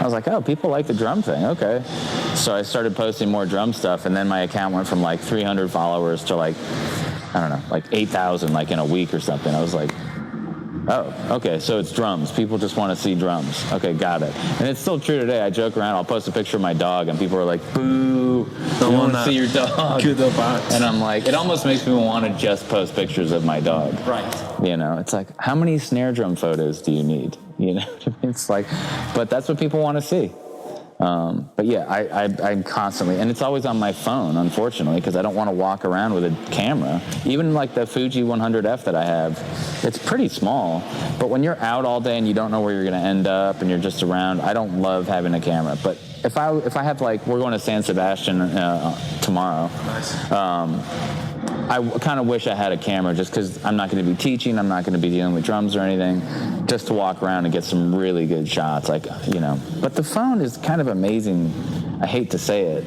I was like, oh, people like the drum thing, okay. So I started posting more drum stuff, and then my account went from like 300 followers to like, I don't know, like 8,000 like in a week or something. I was like, oh, okay, so it's drums. People just want to see drums. Okay, got it. And it's still true today. I joke around. I'll post a picture of my dog, and people are like, boo, don't want to see your dog. And I'm like, it almost makes me want to just post pictures of my dog. Right. It's like, how many snare drum photos do you need? It's like, but that's what people want to see. But yeah, I'm constantly, and it's always on my phone, unfortunately, because I don't want to walk around with a camera. Even like the Fuji 100F that I have, it's pretty small, but when you're out all day and you don't know where you're going to end up and you're just around, I don't love having a camera. But if I have like, we're going to San Sebastian tomorrow. Nice. I kind of wish I had a camera, just because I'm not going to be teaching, I'm not going to be dealing with drums or anything, just to walk around and get some really good shots, But the phone is kind of amazing. I hate to say it,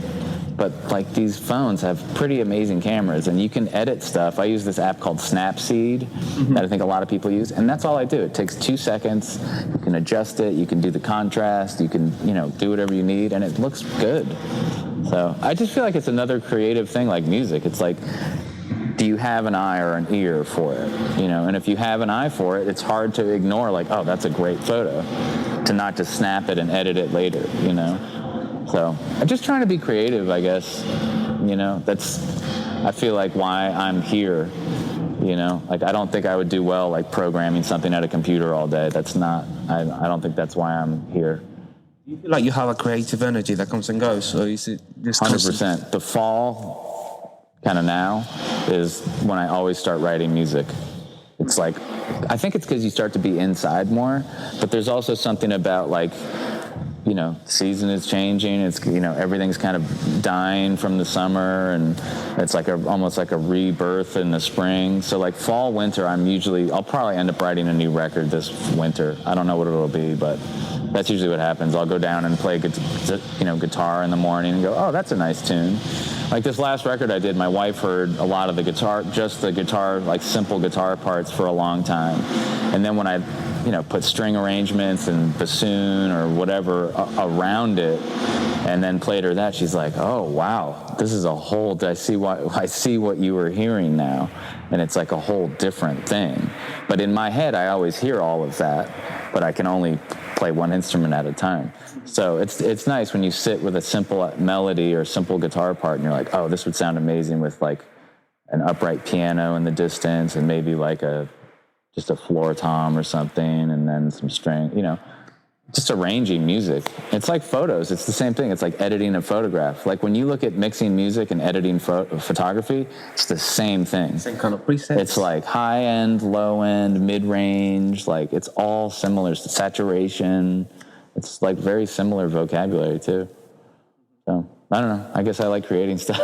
but like these phones have pretty amazing cameras, and you can edit stuff. I use this app called Snapseed that I think a lot of people use, and that's all I do. It takes 2 seconds. You can adjust it. You can do the contrast. You can, do whatever you need, and it looks good. So I just feel like it's another creative thing like music. It's like, do you have an eye or an ear for it? And if you have an eye for it, it's hard to ignore, like, oh, that's a great photo, to not just snap it and edit it later, So I'm just trying to be creative, I guess. That's, I feel like, why I'm here. Like, I don't think I would do well like programming something at a computer all day. That's not, I don't think that's why I'm here. Do you feel like you have a creative energy that comes and goes, or is it just 100%. The fall, kind of now, is when I always start writing music. It's like, I think it's because you start to be inside more, but there's also something about like, season is changing. It's, everything's kind of dying from the summer, and it's like almost like a rebirth in the spring. So like fall, winter, I'll probably end up writing a new record this winter. I don't know what it'll be, but that's usually what happens. I'll go down and play, guitar in the morning and go, oh, that's a nice tune. Like this last record I did, my wife heard a lot of the guitar, like simple guitar parts for a long time. And then when I, put string arrangements and bassoon or whatever around it, and then played her that, she's like, oh, wow, this is a whole, I see what you were hearing now. And it's like a whole different thing. But in my head, I always hear all of that, but I can only play one instrument at a time. So it's nice when you sit with a simple melody or simple guitar part, and you're like, oh, this would sound amazing with like an upright piano in the distance, and maybe like just a floor tom or something, and then some string, just arranging music. It's like photos. It's the same thing. It's like editing a photograph. Like when you look at mixing music and editing photography, it's the same thing. Same kind of presets. It's like high end, low end, mid range. Like it's all similar. Saturation. It's like very similar vocabulary too. So I don't know. I guess I like creating stuff.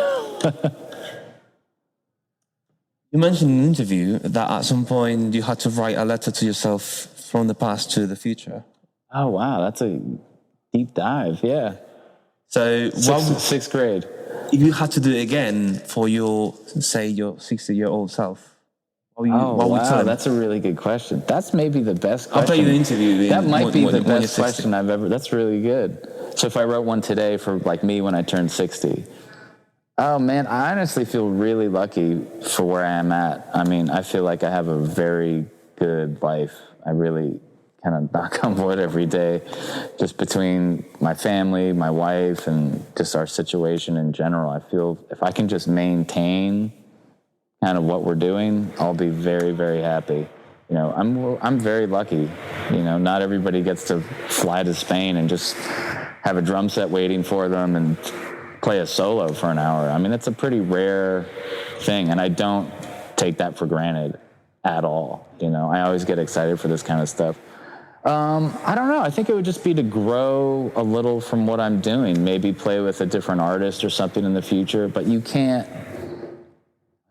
You mentioned in an interview that at some point you had to write a letter to yourself from the past to the future. Oh, wow. That's a deep dive. Yeah. So Sixth grade. if you had to do it again for your 60-year-old self, what would you tell him? That's a really good question. That's maybe the best question. I'll play you the interview. That might be the best question I've ever. That's really good. So if I wrote one today for like me when I turned 60, oh man, I honestly feel really lucky for where I am at. I mean, I feel like I have a very good life. I really kind of knock on wood every day, just between my family, my wife, and just our situation in general. I feel if I can just maintain kind of what we're doing, I'll be very, very happy. You know, I'm very lucky. You know, not everybody gets to fly to Spain and just have a drum set waiting for them and play a solo for an hour. I mean, that's a pretty rare thing, and I don't take that for granted at all. You know, I always get excited for this kind of stuff. I don't know. I think it would just be to grow a little from what I'm doing, maybe play with a different artist or something in the future, but you can't.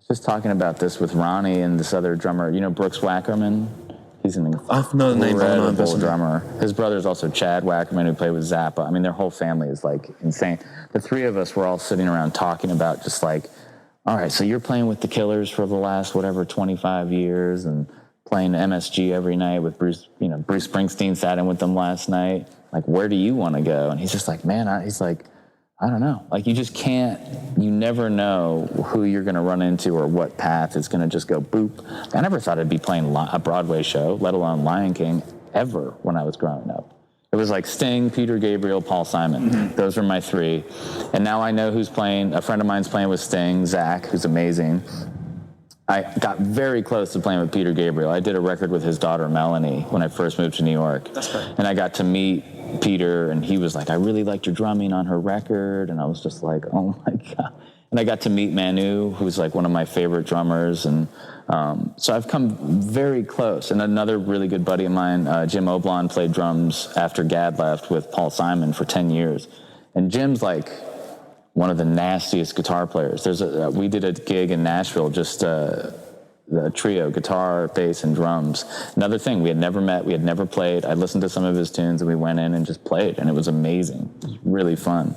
Just talking about this with Ronnie and this other drummer, you know, Brooks Wackerman. He's an incredible drummer. His brother's also Chad Wackerman, who played with Zappa. I mean, their whole family is like insane. The three of us were all sitting around talking about just like, all right, so you're playing with the Killers for the last 25 years and playing MSG every night with Bruce. You know, Bruce Springsteen sat in with them last night. Like, where do you want to go? And he's just like, man, he's like, I don't know. Like, you just can't, you never know who you're going to run into or what path is going to just go boop. I never thought I'd be playing a Broadway show, let alone Lion King, ever when I was growing up. It was like Sting, Peter Gabriel, Paul Simon. Mm-hmm. Those were my three. And now I know who's playing. A friend of mine's playing with Sting, Zach, who's amazing. I got very close to playing with Peter Gabriel. I did a record with his daughter, Melanie, when I first moved to New York. That's right. And I got to meet Peter, and he was like, I really liked your drumming on her record. And I was just like, oh my God. And I got to meet Manu, who's like one of my favorite drummers. And so I've come very close. And another really good buddy of mine, Jim Oblon, played drums after Gad left with Paul Simon for 10 years. And Jim's like one of the nastiest guitar players. We did a gig in Nashville, just the trio, guitar, bass, and drums. Another thing, we had never met, we had never played. I listened to some of his tunes, and we went in and just played, and it was amazing. It was really fun.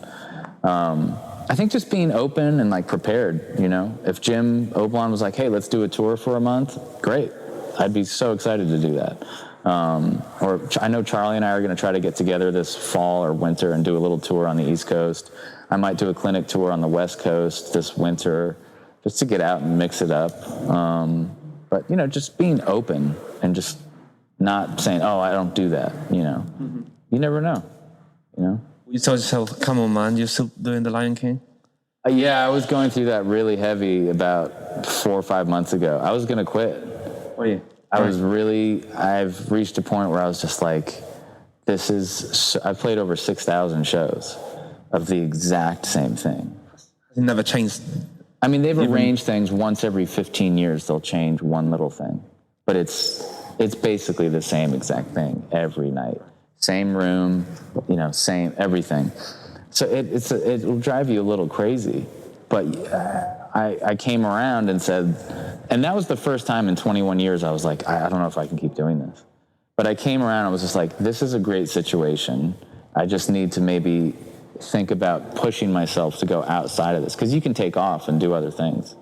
I think just being open and like prepared, you know. If Jim Oblon was like, hey, let's do a tour for a month, great. I'd be so excited to do that. Or I know Charlie and I are going to try to get together this fall or winter and do a little tour on the East Coast. I might do a clinic tour on the West Coast this winter, just to get out and mix it up. But, you know, just being open and just not saying, oh, I don't do that, you know. Mm-hmm. You never know, you know. You told yourself, come on, man, you're still doing The Lion King? Yeah, I was going through that really heavy about 4 or 5 months ago. I was going to quit. Oh, yeah. I've reached a point where I was just like, I've played over 6,000 shows of the exact same thing. It never changed. I mean, they've arranged things once every 15 years. They'll change one little thing, but it's basically the same exact thing every night. Same room, you know, same everything. So it'll drive you a little crazy. But I came around and said, and that was the first time in 21 years I was like, I don't know if I can keep doing this. But I came around, I was just like, this is a great situation. I just need to maybe think about pushing myself to go outside of this, because you can take off and do other things.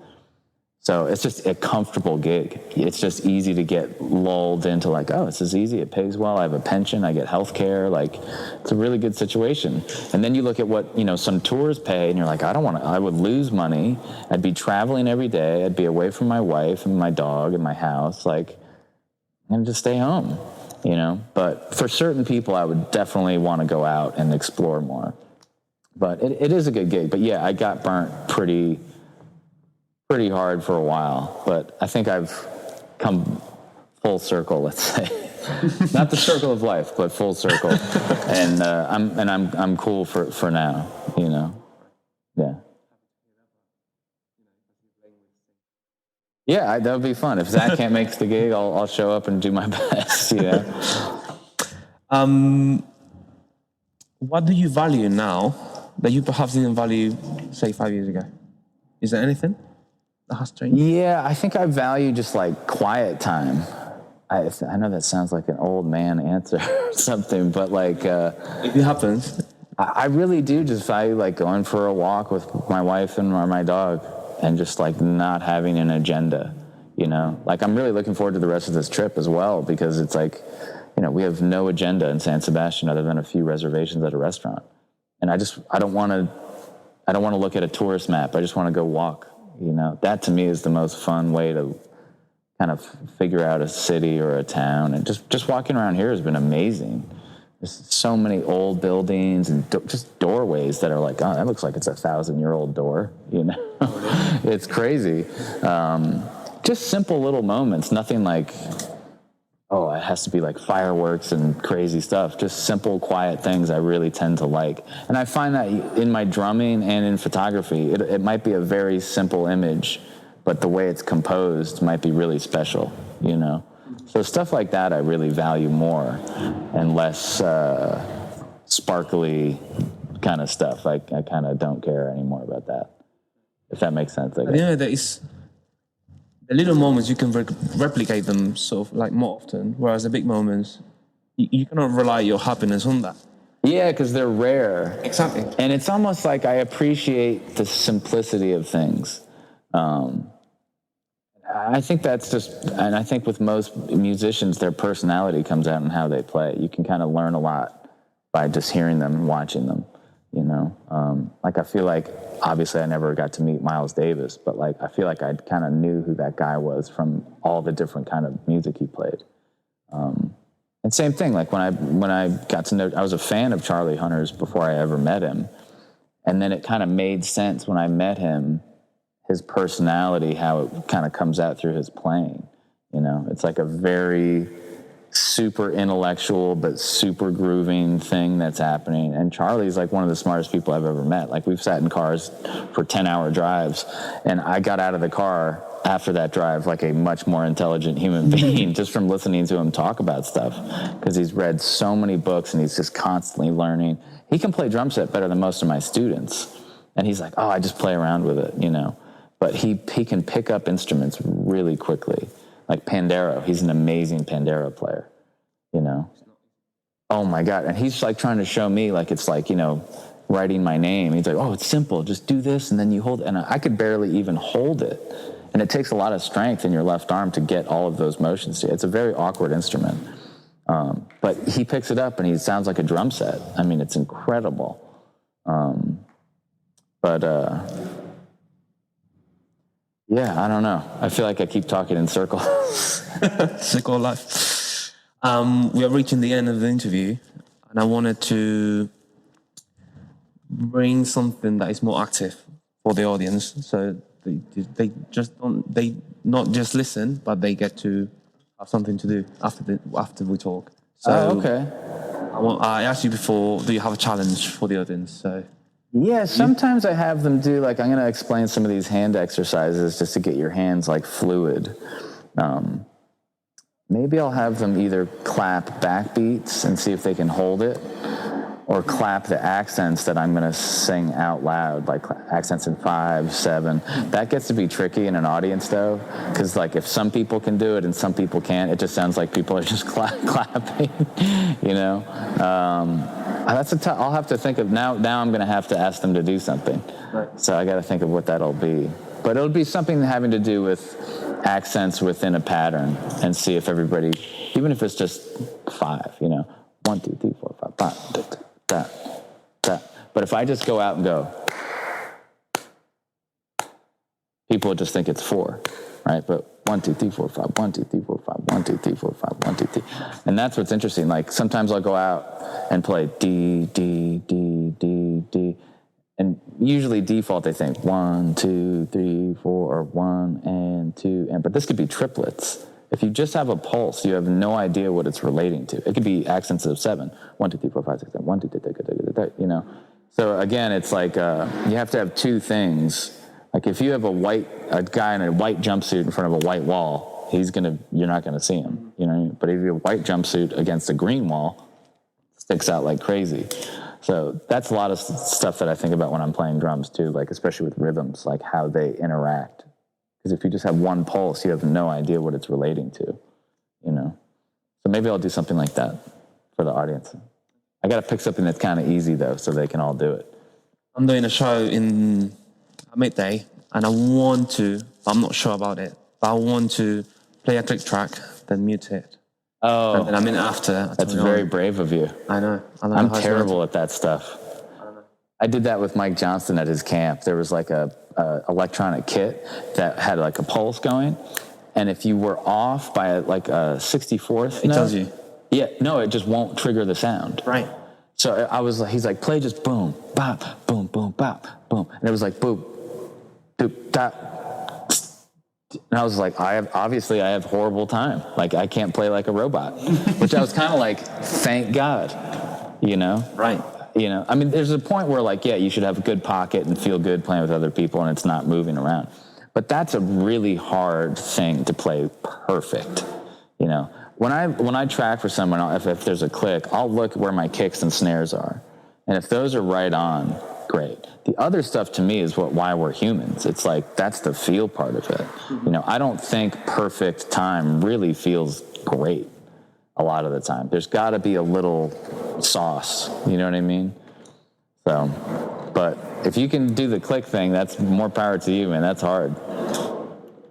So it's just a comfortable gig. It's just easy to get lulled into like, oh, this is easy. It pays well. I have a pension. I get health care. Like, it's a really good situation. And then you look at what, you know, some tours pay, and you're like, I would lose money. I'd be traveling every day. I'd be away from my wife and my dog and my house. Like, and just stay home, you know. But for certain people, I would definitely want to go out and explore more. But it is a good gig. But yeah, I got burnt pretty hard for a while, but I think I've come full circle, let's say. Not the circle of life, but full circle. And I'm cool for now, you know. Yeah. Yeah, that would be fun. If Zach can't make the gig, I'll show up and do my best, you know. What do you value now that you perhaps didn't value, say, 5 years ago? Is there anything? that has changed? Yeah, I think I value just like quiet time. I know that sounds like an old man answer or something, but like... If it happens. I really do just value like going for a walk with my wife and or my dog and just like not having an agenda, you know? Like I'm really looking forward to the rest of this trip as well because it's like, you know, we have no agenda in San Sebastian other than a few reservations at a restaurant. And I don't want to look at a tourist map. I just want to go walk, you know? That to me is the most fun way to kind of figure out a city or a town. And just walking around here has been amazing. There's so many old buildings and just doorways that are like, oh, that looks like it's 1,000-year-old door, you know? It's crazy. Just simple little moments, nothing like, oh, it has to be like fireworks and crazy stuff. Just simple, quiet things I really tend to like. And I find that in my drumming and in photography, it might be a very simple image, but the way it's composed might be really special, you know? So stuff like that I really value more and less sparkly kind of stuff. I kind of don't care anymore about that, if that makes sense. At the end of the day, it's the little moments, you can replicate them sort of like more often, whereas the big moments, you cannot rely your happiness on that. Yeah, because they're rare. Exactly. And it's almost like I appreciate the simplicity of things. I think that's just, and I think with most musicians, their personality comes out in how they play. You can kind of learn a lot by just hearing them and watching them, you know? Like I feel like, obviously I never got to meet Miles Davis, but like I feel like I kind of knew who that guy was from all the different kind of music he played. And same thing, like when I got to know, I was a fan of Charlie Hunter's before I ever met him. And then it kind of made sense when I met him, his personality, how it kind of comes out through his playing, you know? It's like a very super intellectual but super grooving thing that's happening. And Charlie's like one of the smartest people I've ever met. Like we've sat in cars for 10-hour drives, and I got out of the car after that drive like a much more intelligent human being just from listening to him talk about stuff, because he's read so many books and he's just constantly learning. He can play drum set better than most of my students, and he's like, oh, I just play around with it, you know? But he can pick up instruments really quickly. Like Pandero, he's an amazing Pandero player, you know? Oh my God. And he's like trying to show me like it's like, you know, writing my name. He's like, oh, it's simple. Just do this and then you hold it. And I could barely even hold it. And it takes a lot of strength in your left arm to get all of those motions. It's a very awkward instrument. But he picks it up and he sounds like a drum set. I mean, it's incredible. Yeah, I don't know. I feel like I keep talking in circles. Circle life. We are reaching the end of the interview, and I wanted to bring something that is more active for the audience, so they not just listen, but they get to have something to do after we talk. So, okay. I asked you before, do you have a challenge for the audience? So. Yeah, sometimes I have them do, like, I'm going to explain some of these hand exercises just to get your hands, like, fluid. Maybe I'll have them either clap backbeats and see if they can hold it, or clap the accents that I'm going to sing out loud, like accents in 5, 7. That gets to be tricky in an audience, though, because, like, if some people can do it and some people can't, it just sounds like people are just clapping, you know? I'll have to think of, now I'm going to have to ask them to do something. Right. So I got to think of what that'll be. But it'll be something having to do with accents within a pattern, and see if everybody, even if it's just 5, you know, 1, 2, 3, 4, 5, 5, that. But if I just go out and go, people just think it's 4, right? But 1, 2, 3, 4, 5, 1, 2, 3, 4, 5, 1, 2, 3, 4, 5, 1, 2, 3. And that's what's interesting. Like sometimes I'll go out and play D, D, D, D, D. And usually default they think 1, 2, 3, 4, or 1 and 2. But this could be triplets. If you just have a pulse, you have no idea what it's relating to. It could be accents of 7. 1, 2, 3, 4, 5, 6, 7. 1, 2, 3, 4, you know. So again, it's like you have to have two things. Like if you have a guy in a white jumpsuit in front of a white wall, you're not gonna see him. You know. But if you have a white jumpsuit against a green wall, it sticks out like crazy. So that's a lot of stuff that I think about when I'm playing drums too. Like especially with rhythms, like how they interact. Because if you just have one pulse, you have no idea what it's relating to, you know? So maybe I'll do something like that for the audience. I got to pick something that's kind of easy, though, so they can all do it. I'm doing a show in midday, and I want to, I'm not sure about it, but I want to play a click track, then mute it. Oh. And then a minute after. That's very brave of you. I know. I'm terrible at that stuff. I did that with Mike Johnston at his camp. There was like a electronic kit that had like a pulse going, and if you were off by like a 64th it note, tells you. Yeah, no, it just won't trigger the sound. Right. So he's like, play just boom, bop, boom, boom, bop, boom, and it was like boop, doop, dop. And I was like, I have horrible time. Like I can't play like a robot, which I was kind of like, thank God, you know. Right. You know, I mean, there's a point where, like, yeah, you should have a good pocket and feel good playing with other people and it's not moving around. But that's a really hard thing to play perfect, you know. When I track for someone, if there's a click, I'll look where my kicks and snares are. And if those are right on, great. The other stuff to me is why we're humans. It's like, that's the feel part of it. You know, I don't think perfect time really feels great a lot of the time. There's got to be a little sauce, you know what I mean? So, but if you can do the click thing, that's more power to you, man. That's hard.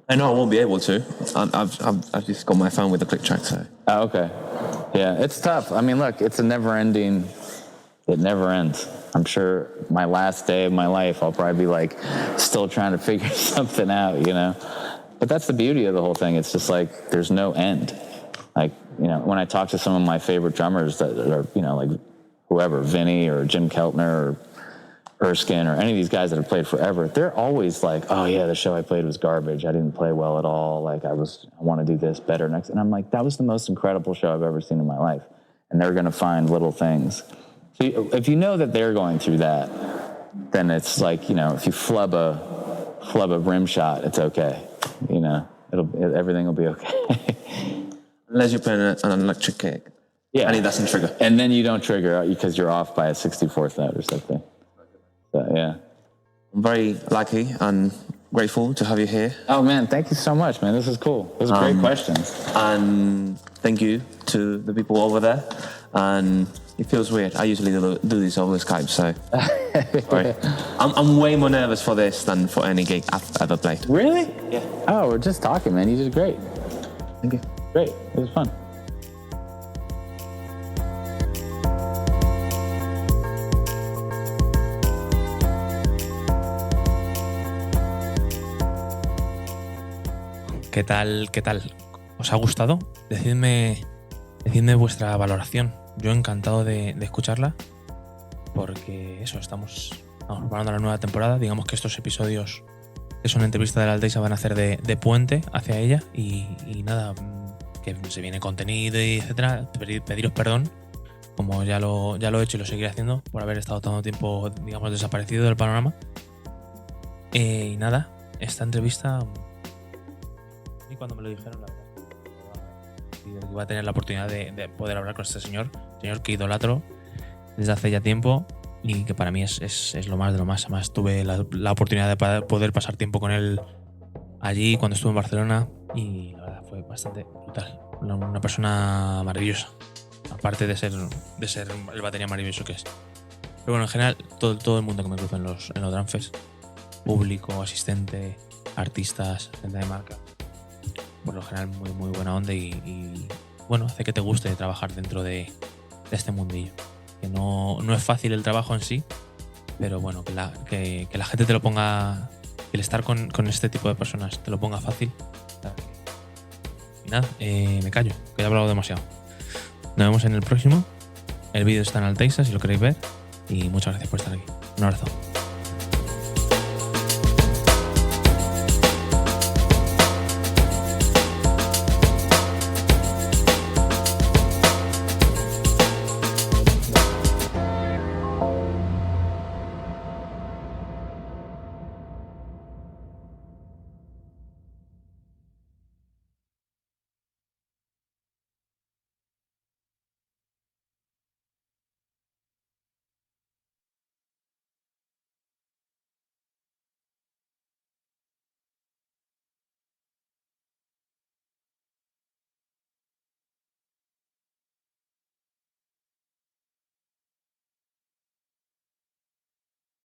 I know I won't be able to. I've just got my phone with the click track, so. Oh, okay. Yeah, it's tough. I mean, look, it's a never-ending, it never ends. I'm sure my last day of my life, I'll probably be like still trying to figure something out, you know? But that's the beauty of the whole thing. It's just like, there's no end. Like, you know, when I talk to some of my favorite drummers that are, you know, like whoever, Vinny or Jim Keltner or Erskine or any of these guys that have played forever, they're always like, oh yeah, the show I played was garbage. I didn't play well at all. Like I want to do this better next. And I'm like, that was the most incredible show I've ever seen in my life. And they're going to find little things. So if you know that they're going through that, then it's like, you know, if you flub a rim shot, it's okay. You know, everything will be okay. Unless you play an electric kick. Yeah. And it doesn't trigger. And then you don't trigger because you're off by a 64th note or something. So, yeah. I'm very lucky and grateful to have you here. Oh, man, thank you so much, man. This is cool. Those are great questions. And thank you to the people over there. And it feels weird. I usually do this over Skype, so sorry. I'm way more nervous for this than for any gig I've ever played. Really? Yeah. Oh, we're just talking, man. You did great. Thank you. Great. It was fun. ¿Qué tal? ¿Qué tal? ¿Os ha gustado? Decidme vuestra valoración. Yo encantado de escucharla, porque eso, estamos preparando la nueva temporada. Digamos que estos episodios que son entrevistas de la Alteisa van a hacer de puente hacia ella y nada, que se viene contenido y etcétera. Pediros perdón, como ya lo he hecho y lo seguiré haciendo por haber estado tanto tiempo, digamos, desaparecido del panorama. Y nada, esta entrevista, y cuando me lo dijeron, la verdad, que iba a tener la oportunidad de poder hablar con este señor que idolatro desde hace ya tiempo y que para mí es lo más de lo más. Además tuve la oportunidad de poder pasar tiempo con él allí cuando estuve en Barcelona y la verdad fue bastante brutal. Una persona maravillosa, aparte de ser el batería maravilloso que es. Pero bueno, en general todo el mundo que me cruzo en los Drumfest, público, asistente, artistas, gente de marca, por lo general muy, muy buena onda y bueno, hace que te guste trabajar dentro de este mundillo. Que no es fácil el trabajo en sí, pero bueno, que la gente te lo ponga, que el estar con este tipo de personas te lo ponga fácil. Y nada, me callo, que he hablado demasiado. Nos vemos en el próximo. El vídeo está en Alteisa si lo queréis ver y muchas gracias por estar aquí. Un abrazo.